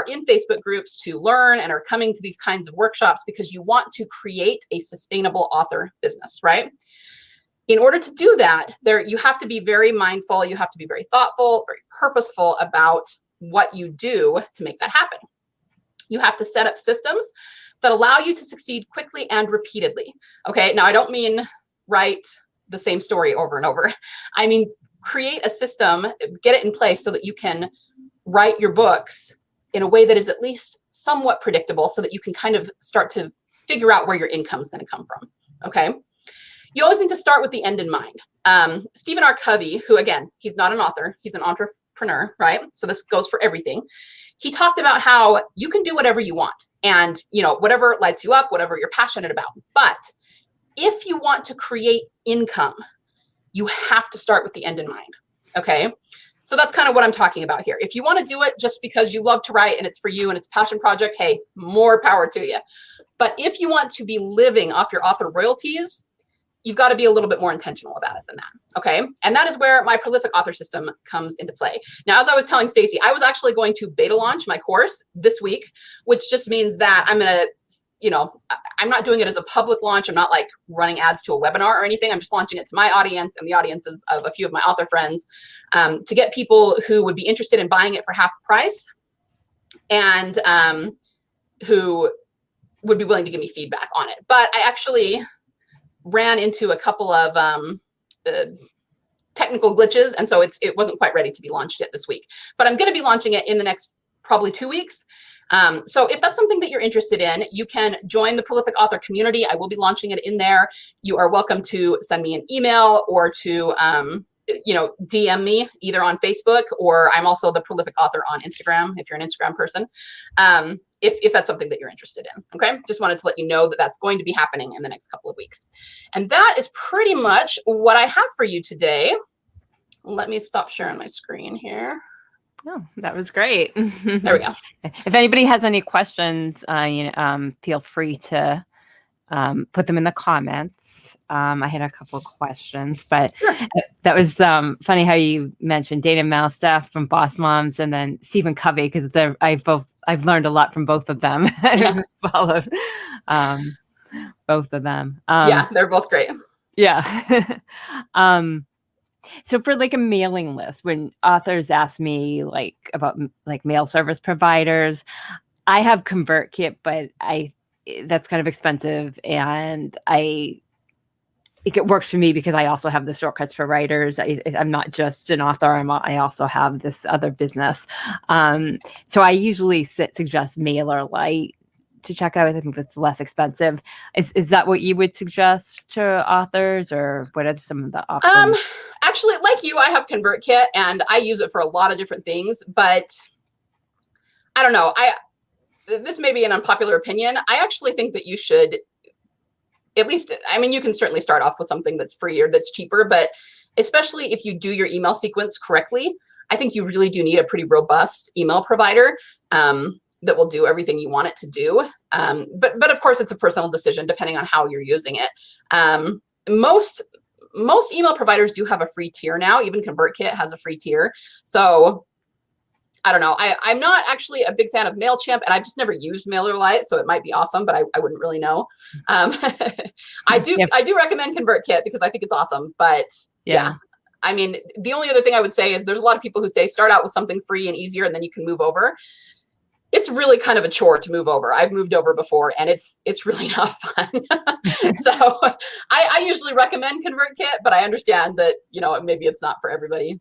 in Facebook groups to learn and are coming to these kinds of workshops because you want to create a sustainable author business, right? In order to do that, you have to be very mindful, you have to be very thoughtful, very purposeful about what you do to make that happen. You have to set up systems that allow you to succeed quickly and repeatedly. Okay, now I don't mean write the same story over and over. I mean, create a system, get it in place so that you can write your books in a way that is at least somewhat predictable so that you can kind of start to figure out where your income is going to come from. Okay. You always need to start with the end in mind. Stephen R. Covey, who again, he's not an author, he's an entrepreneur, right? So this goes for everything. He talked about how you can do whatever you want and, whatever lights you up, whatever you're passionate about. But if you want to create income, you have to start with the end in mind. Okay. So that's kind of what I'm talking about here. If you want to do it just because you love to write and it's for you and it's a passion project, hey, more power to you. But if you want to be living off your author royalties, you've got to be a little bit more intentional about it than that. Okay. And that is where my prolific author system comes into play. Now, as I was telling Stacy, I was actually going to beta launch my course this week, which just means that I'm going to, I'm not doing it as a public launch. I'm not like running ads to a webinar or anything. I'm just launching it to my audience and the audiences of a few of my author friends to get people who would be interested in buying it for half the price and who would be willing to give me feedback on it. But I actually ran into a couple of technical glitches, and so it wasn't quite ready to be launched yet this week. But I'm going to be launching it in the next probably 2 weeks. So if that's something that you're interested in, you can join the Prolific Author community. I will be launching it in there. You are welcome to send me an email or to, DM me either on Facebook, or I'm also the Prolific Author on Instagram if you're an Instagram person. If that's something that you're interested in. Okay. Just wanted to let you know that that's going to be happening in the next couple of weeks. And that is pretty much what I have for you today. Let me stop sharing my screen here.
Oh, that was great.
There we go.
If anybody has any questions, feel free to put them in the comments. I had a couple of questions, but sure. That was funny how you mentioned Dana Malstaff from Boss Moms and then Stephen Covey, because I've learned a lot from both of them.
Yeah.
Followed both of them.
Yeah, they're both great.
Yeah. So for like a mailing list, when authors ask me about mail service providers, I have Convertkit, but that's kind of expensive, and it works for me because I also have the shortcuts for writers. I'm not just an author. I also have this other business. So I usually suggest MailerLite to check out. I think that's less expensive. Is that what you would suggest to authors, or what are some of the options?
Actually, like you, I have Convertkit and I use it for a lot of different things, but I don't know. This may be an unpopular opinion. I actually think that you should at least, you can certainly start off with something that's free or that's cheaper, but especially if you do your email sequence correctly, I think you really do need a pretty robust email provider that will do everything you want it to do. But of course, it's a personal decision depending on how you're using it. most email providers do have a free tier now. Even Convertkit has a free tier. So I don't know. I'm not actually a big fan of MailChimp, and I've just never used MailerLite, so it might be awesome, but I wouldn't really know. I do recommend Convertkit because I think it's awesome. But yeah, I mean, the only other thing I would say is there's a lot of people who say start out with something free and easier, and then you can move over. It's really kind of a chore to move over. I've moved over before, and it's really not fun. So I usually recommend Convertkit, but I understand that, you know, maybe it's not for everybody.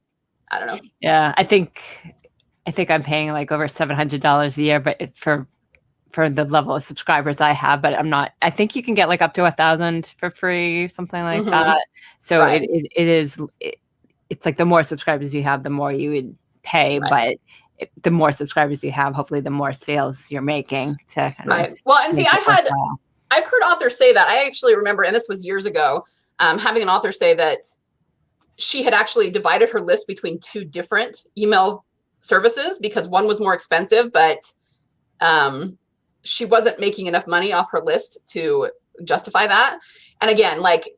I don't know.
Yeah, I think I'm paying like over $700 a year, but for the level of subscribers I have, but I'm not. I think you can get like up to 1,000 for free, something like that. So right. It's like the more subscribers you have, the more you would pay, right. But the more subscribers you have, hopefully the more sales you're making to kind of
well, and see, I've heard authors say that. I actually remember, and this was years ago, having an author say that she had actually divided her list between 2 different email services because one was more expensive, but she wasn't making enough money off her list to justify that. And again, like,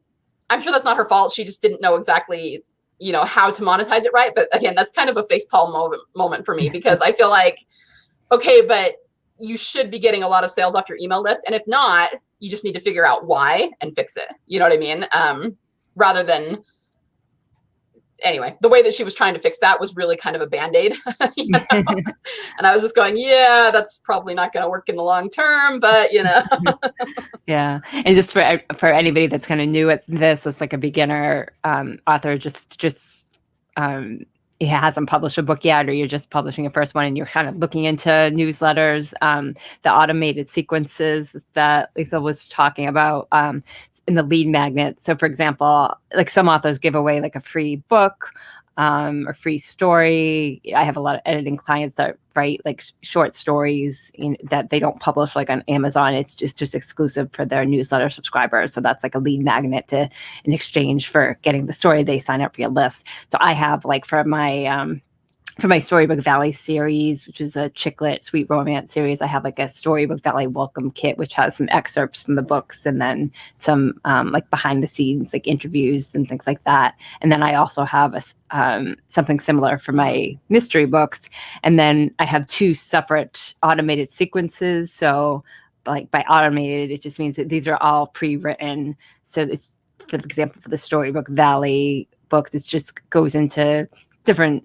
I'm sure that's not her fault. She just didn't know exactly, you know, how to monetize it right. But again, that's kind of a facepalm moment for me because I feel like, okay, but you should be getting a lot of sales off your email list. And if not, you just need to figure out why and fix it. You know what I mean? Rather than, anyway, the way that she was trying to fix that was really kind of a Band-Aid. You know? And I was just going, yeah, that's probably not going to work in the long term, but you know.
Yeah. And just for anybody that's kind of new at this, it's like a beginner author, he hasn't published a book yet, or you're just publishing a first one and you're kind of looking into newsletters, the automated sequences that Liesel was talking about, in the lead magnet. So for example, like some authors give away like a free book, or free story. I have a lot of editing clients that write like short stories that they don't publish like on Amazon. It's just exclusive for their newsletter subscribers. So that's like a lead magnet in exchange for getting the story. They sign up for your list. So I have like for my Storybook Valley series, which is a chicklet sweet romance series, I have like a Storybook Valley welcome kit, which has some excerpts from the books and then some like behind the scenes, like interviews and things like that. And then I also have something similar for my mystery books. And then I have 2 separate automated sequences. So like by automated, it just means that these are all pre-written. So it's, for example, for the Storybook Valley books, it just goes into different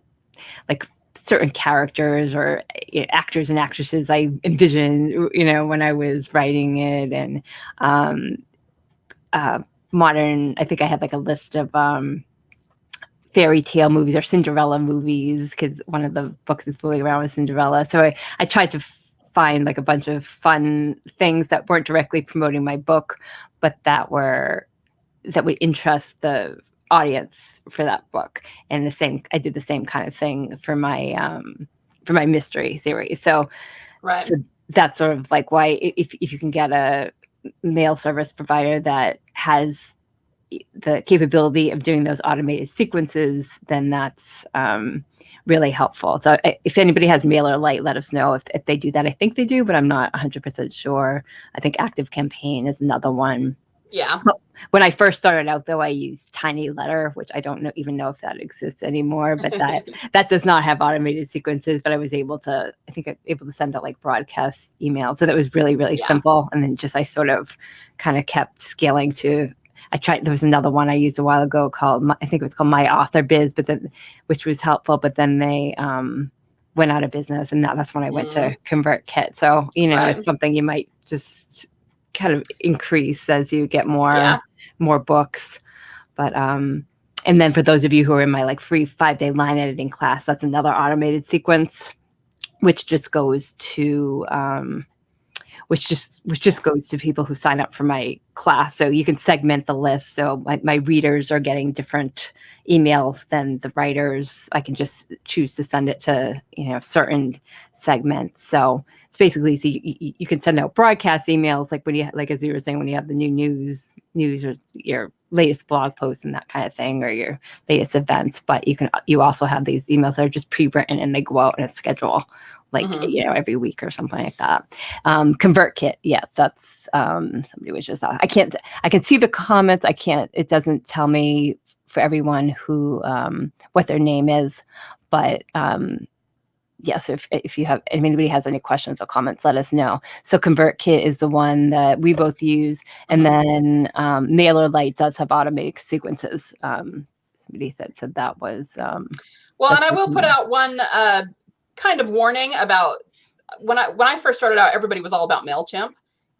like certain characters or actors and actresses I envisioned, you know, when I was writing it. And modern, I think I had like a list of fairy tale movies or Cinderella movies, because one of the books is fooling around with Cinderella. So I tried to find like a bunch of fun things that weren't directly promoting my book, but that would interest the audience for that book. And I did the same kind of thing for my mystery series. So that's sort of like why if you can get a mail service provider that has the capability of doing those automated sequences, then that's really helpful. So if anybody has MailerLite, let us know if they do that. I think they do, but I'm not 100% sure. I think Active Campaign is another one.
Yeah.
When I first started out, though, I used Tiny Letter, which I don't even know if that exists anymore, but that does not have automated sequences. But I was able to send out like broadcast emails. So that was really, really simple. And then I sort of kind of kept scaling to, there was another one I used a while ago called, I think it was called My Author Biz, which was helpful, but then they went out of business. And that's when I went to Convertkit. So, you know, It's something you might just kind of increase as you get more books. But and then for those of you who are in my like free 5-day line editing class, that's another automated sequence, which just goes to people who sign up for my class. So you can segment the list. So my readers are getting different emails than the writers. I can just choose to send it to, you know, certain segments. So it's basically, so you can send out broadcast emails, like when you, like as you were saying, when you have the new news or your latest blog post and that kind of thing, or your latest events. But you also have these emails that are just pre-written and they go out in a schedule like, every week or something like that. Convertkit. Yeah, that's somebody was just, I can see the comments. It doesn't tell me for everyone who, what their name is, but yes, if you have, if anybody has any questions or comments, let us know. So ConvertKit is the one that we both use. And then MailerLite does have automated sequences. Somebody said that was.
Well, and I will put out one kind of warning about when I first started out, everybody was all about MailChimp.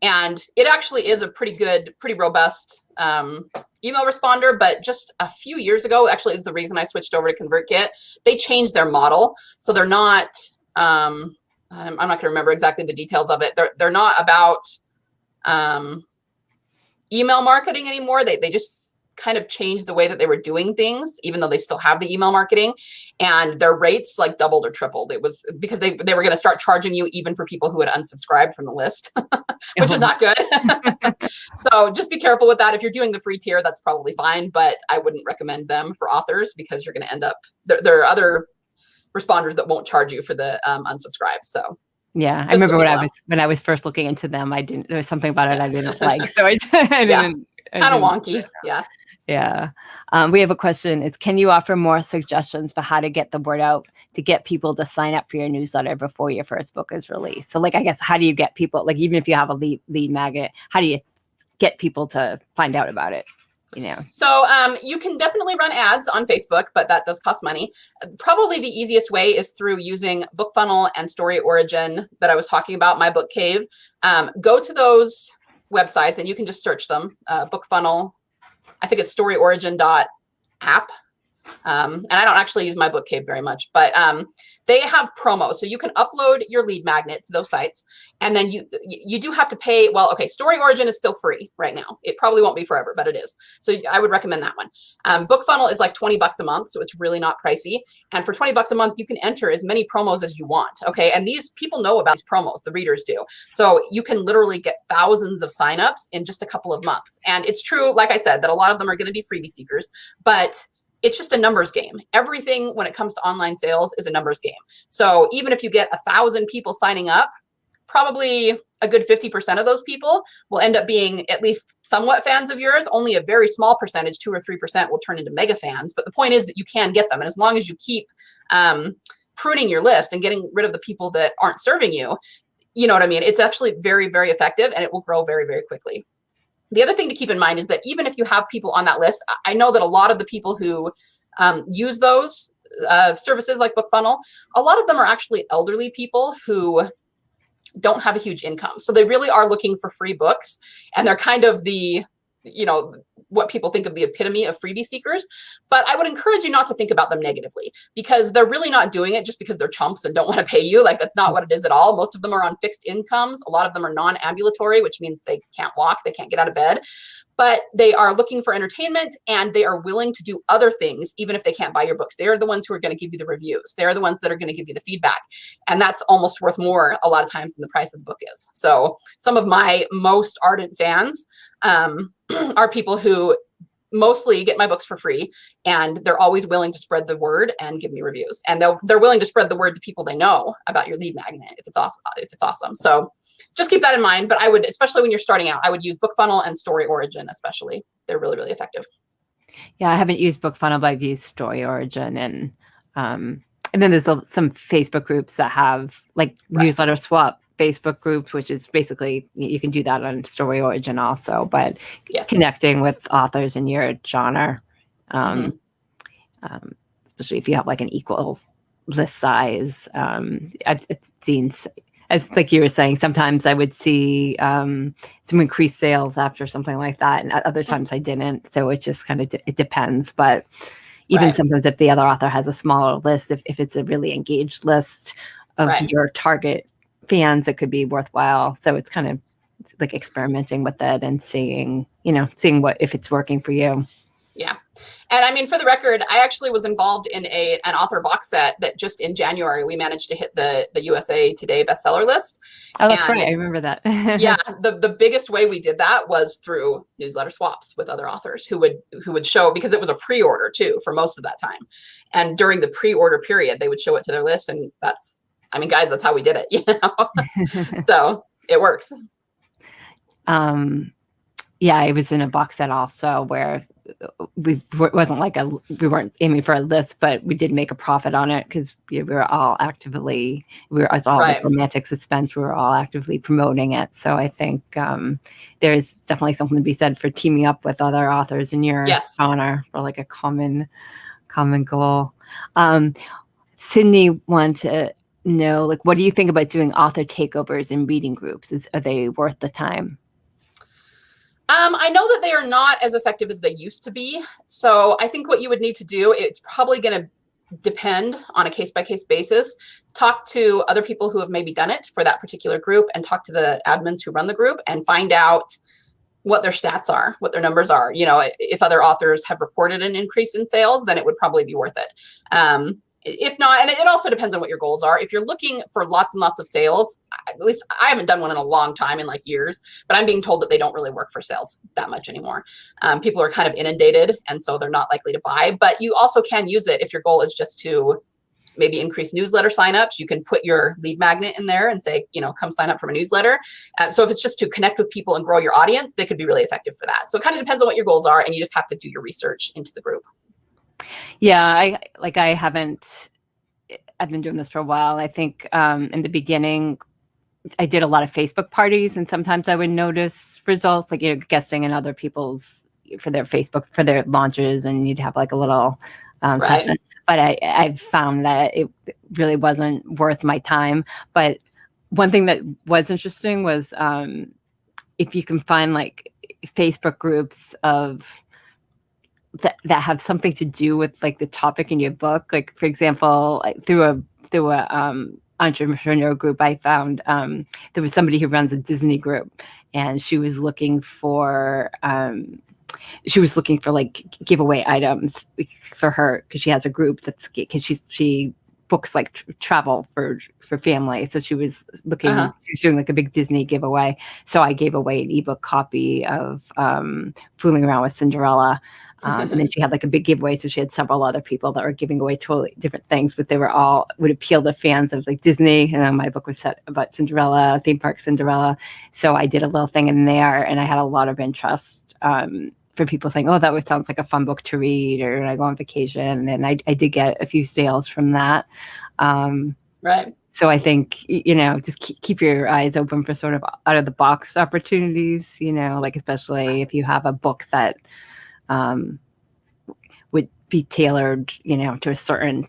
And it actually is a pretty good, pretty robust email responder. But just a few years ago, actually is the reason I switched over to ConvertKit. They changed their model. So they're not, I'm not going to remember exactly the details of it. They're not about email marketing anymore. They just kind of changed the way that they were doing things, even though they still have the email marketing, and their rates like doubled or tripled. It was because they were going to start charging you even for people who had unsubscribed from the list, which is not good. So just be careful with that. If you're doing the free tier, that's probably fine, but I wouldn't recommend them for authors because you're going to end up, there are other responders that won't charge you for the unsubscribe. So
yeah, I remember when I was first looking into them, there was something about it I didn't like. So I didn't.
Kind of wonky. Yeah.
Yeah. We have a question. It's, can you offer more suggestions for how to get the word out to get people to sign up for your newsletter before your first book is released? So like, I guess, how do you get people, like, even if you have a lead magnet, how do you get people to find out about it? So
you can definitely run ads on Facebook, but that does cost money. Probably the easiest way is through using BookFunnel and Story Origin that I was talking about, My Book Cave. Go to those websites and you can just search them. BookFunnel, I think it's storyorigin.app. And I don't actually use My Book Cave very much, but they have promos. So you can upload your lead magnet to those sites. And then you do have to pay. Well, okay, Story Origin is still free right now. It probably won't be forever, but it is. So I would recommend that one. BookFunnel is like $20 a month. So it's really not pricey. And for $20 a month, you can enter as many promos as you want. Okay. And these people know about these promos, the readers do. So you can literally get thousands of signups in just a couple of months. And it's true, like I said, that a lot of them are going to be freebie seekers, but it's just a numbers game. Everything when it comes to online sales is a numbers game. So even if you get 1,000 people signing up, probably a good 50% of those people will end up being at least somewhat fans of yours. Only a very small percentage, 2 or 3%, will turn into mega fans. But the point is that you can get them. And as long as you keep pruning your list and getting rid of the people that aren't serving you, you know what I mean? It's actually very, very effective, and it will grow very, very quickly. The other thing to keep in mind is that even if you have people on that list, I know that a lot of the people who use those services like BookFunnel, a lot of them are actually elderly people who don't have a huge income. So they really are looking for free books, and they're kind of the, what people think of the epitome of freebie seekers. But I would encourage you not to think about them negatively, because they're really not doing it just because they're chumps and don't want to pay you. Like, that's not what it is at all. Most of them are on fixed incomes. A lot of them are non-ambulatory, which means they can't walk, they can't get out of bed, but they are looking for entertainment, and they are willing to do other things even if they can't buy your books. They are the ones who are going to give you the reviews. They're the ones that are going to give you the feedback. And that's almost worth more a lot of times than the price of the book is. So some of my most ardent fans are people who mostly get my books for free, and they're always willing to spread the word and give me reviews. And they're willing to spread the word to people they know about your lead magnet if it's awesome. So just keep that in mind. But I would, especially when you're starting out, I would use BookFunnel and Story Origin especially. They're really, really effective.
Yeah, I haven't used BookFunnel, but I've used Story Origin, and then there's some Facebook groups that have like newsletter swap Facebook groups, which is basically, you can do that on Story Origin also, but connecting with authors in your genre, especially if you have like an equal list size. I've seen, it's like you were saying, sometimes I would see some increased sales after something like that, and other times I didn't. So it just kind of, it depends. But even sometimes if the other author has a smaller list, if it's a really engaged list of your target fans, it could be worthwhile. So it's kind of like experimenting with it and seeing what, if it's working for you.
Yeah. And I mean, for the record, I actually was involved in an author box set that just in January, we managed to hit the USA Today bestseller list.
Oh, that's right. I remember that.
Yeah. The biggest way we did that was through newsletter swaps with other authors who would show, because it was a pre-order too for most of that time. And during the pre-order period, they would show it to their list. And I mean, guys, that's how we did it, you know? So it works.
Yeah, I was in a box set also where we weren't aiming for a list, but we did make a profit on it because we were all actively, as all
Right.
like romantic suspense, we were all actively promoting it. So I think there's definitely something to be said for teaming up with other authors in your genre for like a common goal. Sydney wanted to know, like, what do you think about doing author takeovers in reading groups? Are they worth the time?
I know that they are not as effective as they used to be. So I think what you would need to do, it's probably going to depend on a case-by-case basis. Talk to other people who have maybe done it for that particular group, and talk to the admins who run the group and find out what their stats are, what their numbers are. You know, if other authors have reported an increase in sales, then it would probably be worth it. If not, and it also depends on what your goals are. If you're looking for lots and lots of sales, at least I haven't done one in a long time, in like years, but I'm being told that they don't really work for sales that much anymore. People are kind of inundated, and so they're not likely to buy. But you also can use it if your goal is just to maybe increase newsletter signups. You can put your lead magnet in there and say, you know, come sign up for a newsletter. So if it's just to connect with people and grow your audience, they could be really effective for that. So it kind of depends on what your goals are, and you just have to do your research into the group.
Yeah, I've been doing this for a while. I think in the beginning, I did a lot of Facebook parties, and sometimes I would notice results, like, you know, guesting in other people's for their launches, and you'd have like a little session. But I've found that it really wasn't worth my time. But one thing that was interesting was if you can find like Facebook groups of that have something to do with like the topic in your book. Like, for example, through a entrepreneur group, I found there was somebody who runs a Disney group, and she was looking for like giveaway items for her, because she has a group because she books like travel for family. So she was looking, she was doing like a big Disney giveaway. So I gave away an ebook copy of Fooling Around with Cinderella. And then she had like a big giveaway. So she had several other people that were giving away totally different things, but they were all would appeal to fans of like Disney. And then my book was set about Cinderella, theme park Cinderella. So I did a little thing in there, and I had a lot of interest for people saying, oh, that sounds like a fun book to read, or when I go on vacation. And I did get a few sales from that.
Right.
So I think, you know, just keep your eyes open for sort of out of the box opportunities, you know, like especially if you have a book that would be tailored, you know, to a certain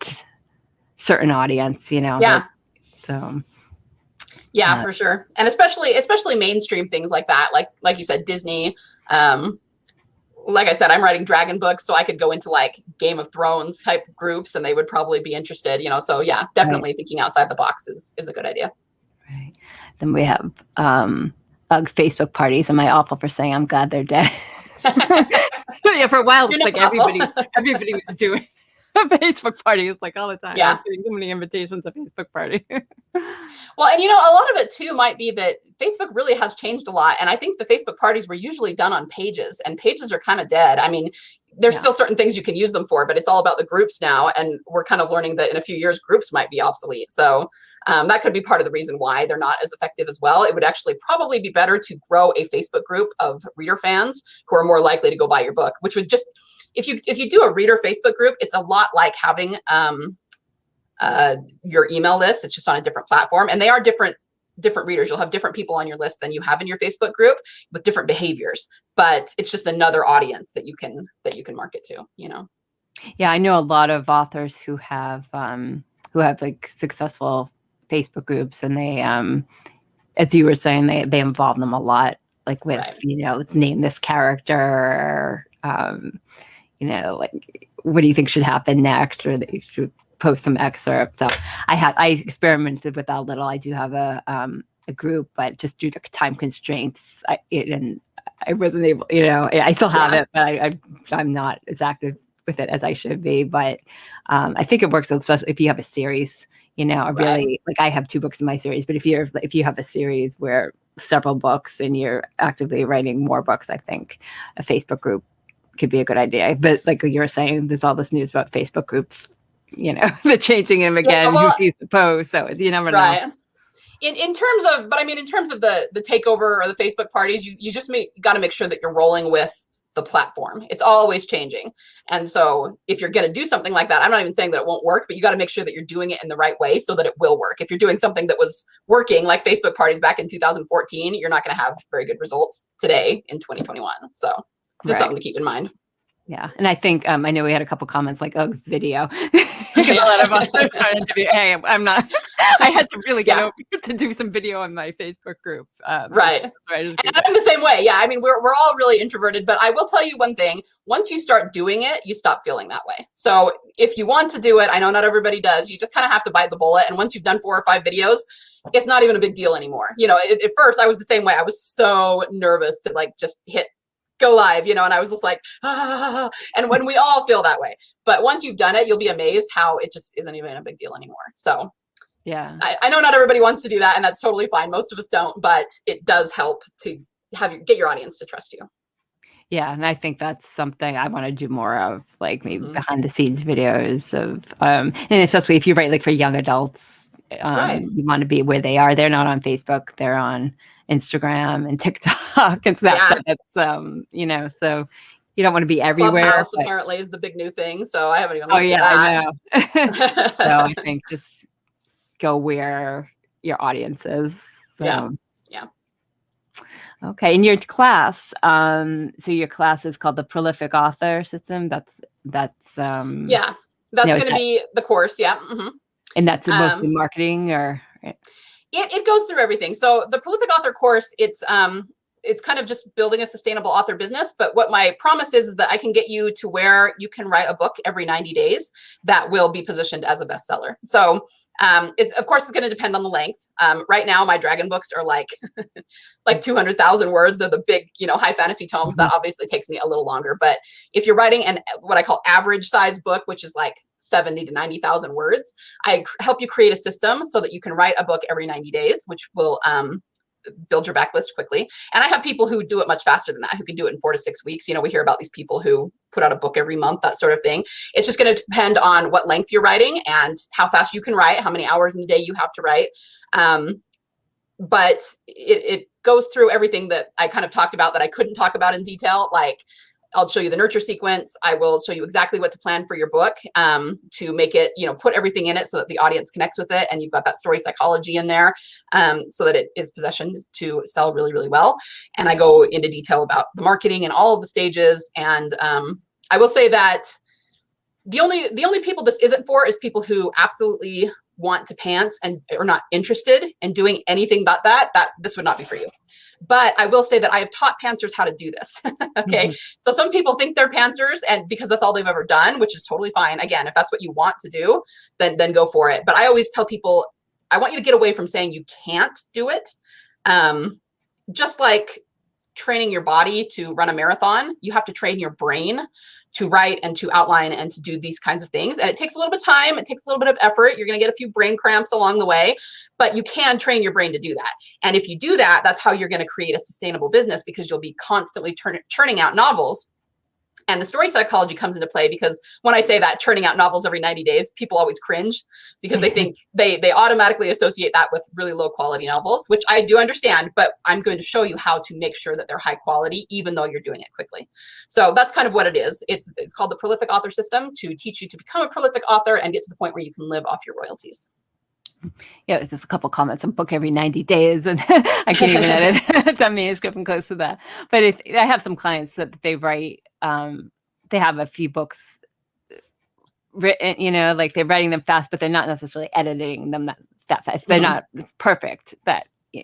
audience, you know.
Yeah.
Yeah,
for sure. And especially mainstream things like that, like you said, Disney. Like I said, I'm writing dragon books, so I could go into like Game of Thrones type groups, and they would probably be interested, you know. So yeah, definitely thinking outside the box is a good idea.
Right. Then we have Facebook parties. Am I awful for saying I'm glad they're dead? Yeah, for a while, it's like everybody was doing a Facebook party. It's like all the time.
Yeah.
I was getting so many invitations to Facebook party.
Well, and you know, a lot of it too might be that Facebook really has changed a lot. And I think the Facebook parties were usually done on pages, and pages are kind of dead. I mean, there's still certain things you can use them for, but it's all about the groups now. And we're kind of learning that in a few years, groups might be obsolete. So that could be part of the reason why they're not as effective as well. It would actually probably be better to grow a Facebook group of reader fans who are more likely to go buy your book, which would just, if you do a reader Facebook group, it's a lot like having your email list. It's just on a different platform, and they are different readers. You'll have different people on your list than you have in your Facebook group with different behaviors, but it's just another audience that you can market to, you know?
Yeah. I know a lot of authors who have like successful Facebook groups, and they, as you were saying, they involve them a lot, like with, you know, let's name this character, you know, like, what do you think should happen next? Or they should post some excerpts. So I experimented with that a little. I do have a group, but just due to time constraints, I wasn't able, you know, I still have it, but I'm not as active with it as I should be. But I think it works, especially if you have a series, you know, really, like I have 2 books in my series, but if you have a series where several books and you're actively writing more books, I think a Facebook group could be a good idea. But like you were saying, there's all this news about Facebook groups they're changing them again.
well,
Who sees the post? So you never know.
right. In terms of, but I mean, in terms of the takeover or the Facebook parties, you just got to make sure that you're rolling with the platform. It's always changing. And so if you're going to do something like that, I'm not even saying that it won't work, but you got to make sure that you're doing it in the right way so that it will work. If you're doing something that was working like Facebook parties back in 2014, you're not going to have very good results today in 2021. So just something to keep in mind.
Yeah. And I think, I know we had a couple comments like, oh, video. A lot of us are trying to be, hey, I'm not, I had to really get over to do some video on my Facebook group.
Right. And I'm the same way. Yeah. I mean, we're all really introverted, but I will tell you one thing, once you start doing it, you stop feeling that way. So if you want to do it, I know not everybody does, you just kind of have to bite the bullet. And once you've done 4 or 5 videos, it's not even a big deal anymore. At first I was the same way. I was so nervous to like just hit go live, and I was just like, and when we all feel that way, but once you've done it, you'll be amazed how it just isn't even a big deal anymore. So
yeah,
I know not everybody wants to do that, and that's totally fine. Most of us don't, but it does help to get your audience to trust you.
Yeah. And I think that's something I want to do more of, like maybe behind the scenes videos of, and especially if you write like for young adults, you want to be where they are. They're not on Facebook. They're on Instagram and TikTok and Snapchat. That's, so you don't want to be everywhere.
Clubhouse apparently is the big new thing. So I haven't even looked at
that. I know. So I think just go where your audience is. So.
Yeah.
Okay. In your class, so your class is called the Prolific Author System. That's going
to be the course. Yeah. Mm-hmm.
And that's mostly marketing, or
it goes through everything. So the Prolific Author course, it's kind of just building a sustainable author business. But what my promise is that I can get you to where you can write a book every 90 days that will be positioned as a bestseller. So of course, it's going to depend on the length. Right now, my dragon books are like 200,000 words. They're the big, high fantasy tomes. That obviously takes me a little longer. But if you're writing what I call average size book, which is like 70 to 90,000 words, I help you create a system so that you can write a book every 90 days, which will build your backlist quickly. And I have people who do it much faster than that, who can do it in 4 to 6 weeks. We hear about these people who put out a book every month, that sort of thing. It's just going to depend on what length you're writing and how fast you can write, how many hours in the day you have to write. But it goes through everything that I kind of talked about that I couldn't talk about in detail. Like, I'll show you the nurture sequence. I will show you exactly what to plan for your book to make it, put everything in it so that the audience connects with it. And you've got that story psychology in there so that it is positioned to sell really, really well. And I go into detail about the marketing and all of the stages. And I will say that the only people this isn't for is people who absolutely want to pants and are not interested in doing anything but that this would not be for you. But I will say that I have taught pantsers how to do this. Okay. So some people think they're pantsers and because that's all they've ever done, which is totally fine. Again, if that's what you want to do, then go for it. But I always tell people, I want you to get away from saying you can't do it. Just like training your body to run a marathon, you have to train your brain to write and to outline and to do these kinds of things. And it takes a little bit of time. It takes a little bit of effort. You're going to get a few brain cramps along the way, but you can train your brain to do that. And if you do that, that's how you're going to create a sustainable business because you'll be constantly churning out novels. And the story psychology comes into play because when I say that churning out novels every 90 days, people always cringe because they think they automatically associate that with really low quality novels, which I do understand, but I'm going to show you how to make sure that they're high quality, even though you're doing it quickly. So that's kind of what it is. It's called the Prolific Author System to teach you to become a prolific author and get to the point where you can live off your royalties.
Yeah, there's a couple comments on book every 90 days and I can't even edit that manuscript and close to that. But I have some clients that they write, they have a few books written, like they're writing them fast, but they're not necessarily editing them that fast. They're not perfect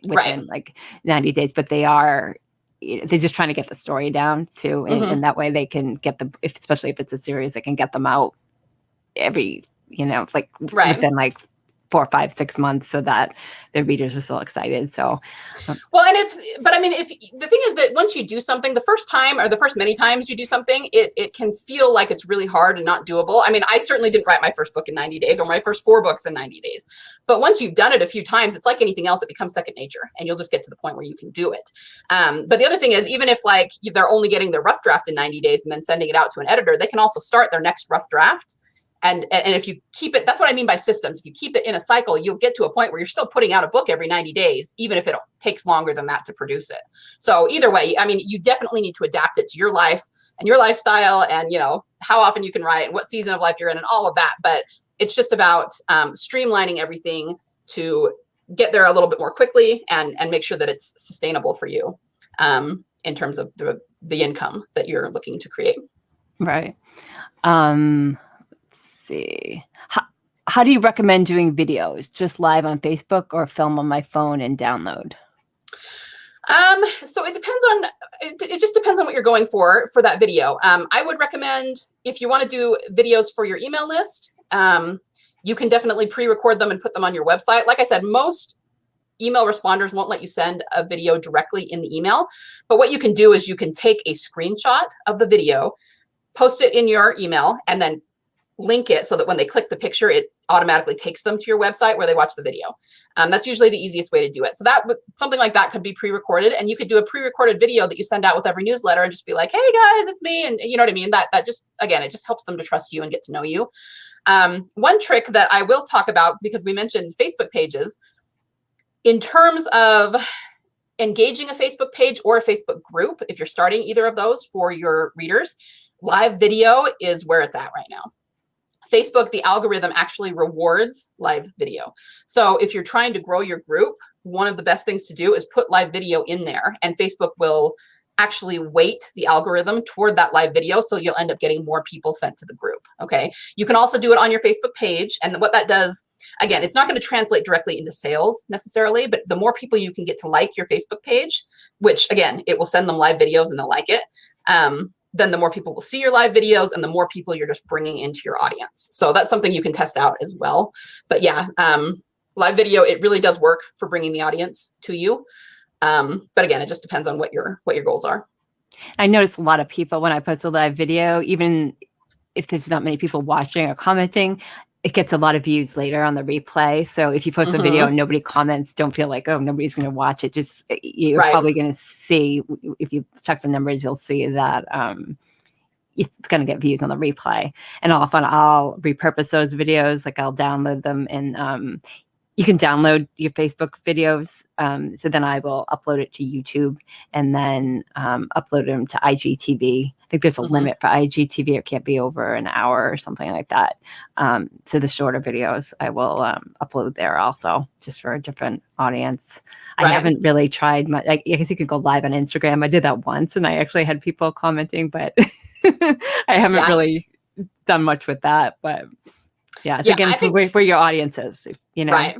within like 90 days, but they're just trying to get the story down too. And that way they can get especially if it's a series, they can get them out every, within like 4, 5, 6 months so that the readers are still excited. So,
well, and if the thing is that once you do something, the first time or the first many times you do something, it can feel like it's really hard and not doable. I mean, I certainly didn't write my first book in 90 days or my first 4 books in 90 days. But once you've done it a few times, it's like anything else, it becomes second nature and you'll just get to the point where you can do it. But the other thing is, even if like they're only getting their rough draft in 90 days and then sending it out to an editor, they can also start their next rough draft And if you keep it, that's what I mean by systems. If you keep it in a cycle, you'll get to a point where you're still putting out a book every 90 days, even if it takes longer than that to produce it. So either way, I mean, you definitely need to adapt it to your life and your lifestyle and, how often you can write and what season of life you're in and all of that. But it's just about streamlining everything to get there a little bit more quickly and make sure that it's sustainable for you in terms of the income that you're looking to create.
Right. Let's see. How do you recommend doing videos? Just live on Facebook or film on my phone and download?
So it depends on, it just depends on what you're going for that video. I would recommend if you want to do videos for your email list, you can definitely pre-record them and put them on your website. Like I said, most email responders won't let you send a video directly in the email. But what you can do is you can take a screenshot of the video, post it in your email, and then link it so that when they click the picture, it automatically takes them to your website where they watch the video. That's usually the easiest way to do it. So that something like that could be pre-recorded, and you could do a pre-recorded video that you send out with every newsletter and just be like, hey guys, it's me. And you know what I mean? That just, again, it just helps them to trust you and get to know you. One trick that I will talk about, because we mentioned Facebook pages, in terms of engaging a Facebook page or a Facebook group, if you're starting either of those for your readers, live video is where it's at right now. Facebook, the algorithm actually rewards live video. So if you're trying to grow your group, one of the best things to do is put live video in there, and Facebook will actually weight the algorithm toward that live video. So you'll end up getting more people sent to the group. Okay. You can also do it on your Facebook page. And what that does, again, it's not going to translate directly into sales necessarily, but the more people you can get to like your Facebook page, which again, it will send them live videos and they'll like it. Then the more people will see your live videos and the more people you're just bringing into your audience. So that's something you can test out as well. But yeah, live video, it really does work for bringing the audience to you. But again, it just depends on what your goals are.
I notice a lot of people when I post a live video, even if there's not many people watching or commenting, it gets a lot of views later on the replay. So if you post a video and nobody comments, don't feel like, oh, nobody's going to watch it. Just you're probably going to see, if you check the numbers, you'll see that it's going to get views on the replay. And often I'll repurpose those videos, like I'll download them, and you can download your Facebook videos. So then I will upload it to YouTube and then upload them to IGTV. I think there's a limit for IGTV. It can't be over an hour or something like that. So the shorter videos I will upload there also, just for a different audience. I haven't really tried much. I guess you could go live on Instagram. I did that once and I actually had people commenting, but I haven't really done much with that. But yeah, it's again where your audience is,
Right.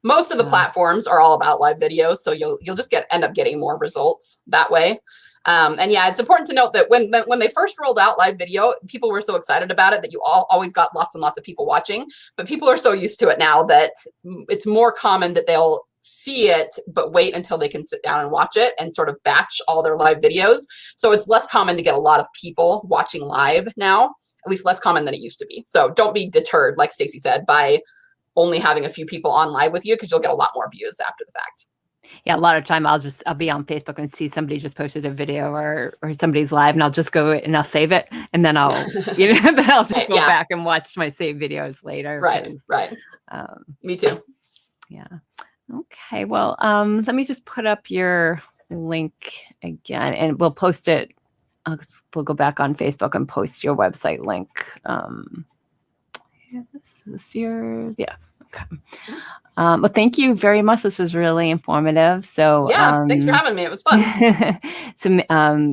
Most of the platforms are all about live videos, so you'll just end up getting more results that way. And yeah, it's important to note that when they first rolled out live video, people were so excited about it that you always got lots and lots of people watching. But people are so used to it now that it's more common that they'll see it, but wait until they can sit down and watch it and sort of batch all their live videos. So it's less common to get a lot of people watching live now, at least less common than it used to be. So don't be deterred, like Stacy said, by only having a few people on live with you, because you'll get a lot more views after the fact.
Yeah, a lot of time I'll be on Facebook and see somebody just posted a video or somebody's live, and I'll just go and I'll save it, and then I'll then I'll just go back and watch my saved videos later.
Right. Me too.
Yeah. Okay. Well, let me just put up your link again, and we'll post it. We'll go back on Facebook and post your website link. This is yours. Yeah. Okay. Well, thank you very much. This was really informative. So
yeah, thanks for having me. It was fun.
So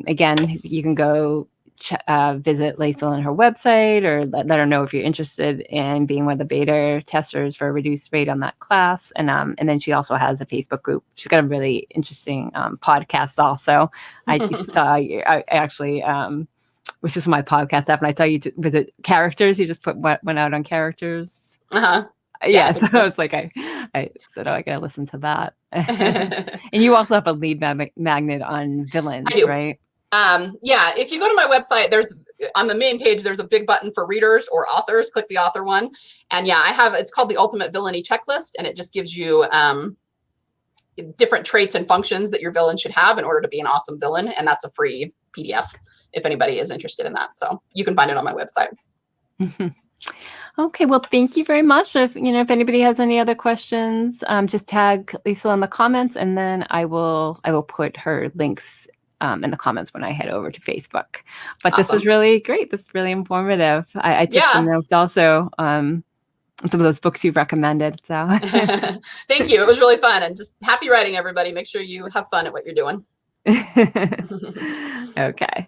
again, you can go visit Liesel on her website, or let her know if you're interested in being one of the beta testers for a reduced rate on that class. And then she also has a Facebook group. She's got a really interesting podcast also. I saw you. I actually which is my podcast app, and I saw you with the characters. You just went out on characters. Yeah, so I was like, I said, oh, I gotta listen to that. And you also have a lead magnet on villains, right?
Yeah, if you go to my website, on the main page, there's a big button for readers or authors. Click the author one. And yeah, it's called the Ultimate Villainy Checklist, and it just gives you different traits and functions that your villain should have in order to be an awesome villain. And that's a free PDF if anybody is interested in that. So you can find it on my website.
Okay, well, thank you very much. If anybody has any other questions, just tag Liesel in the comments, and then I will put her links in the comments when I head over to Facebook. But this was
Awesome.
really great. This is really informative. I took some notes also on some of those books you've recommended. So
thank you. It was really fun, and just happy writing, everybody. Make sure you have fun at what you're doing.
Okay.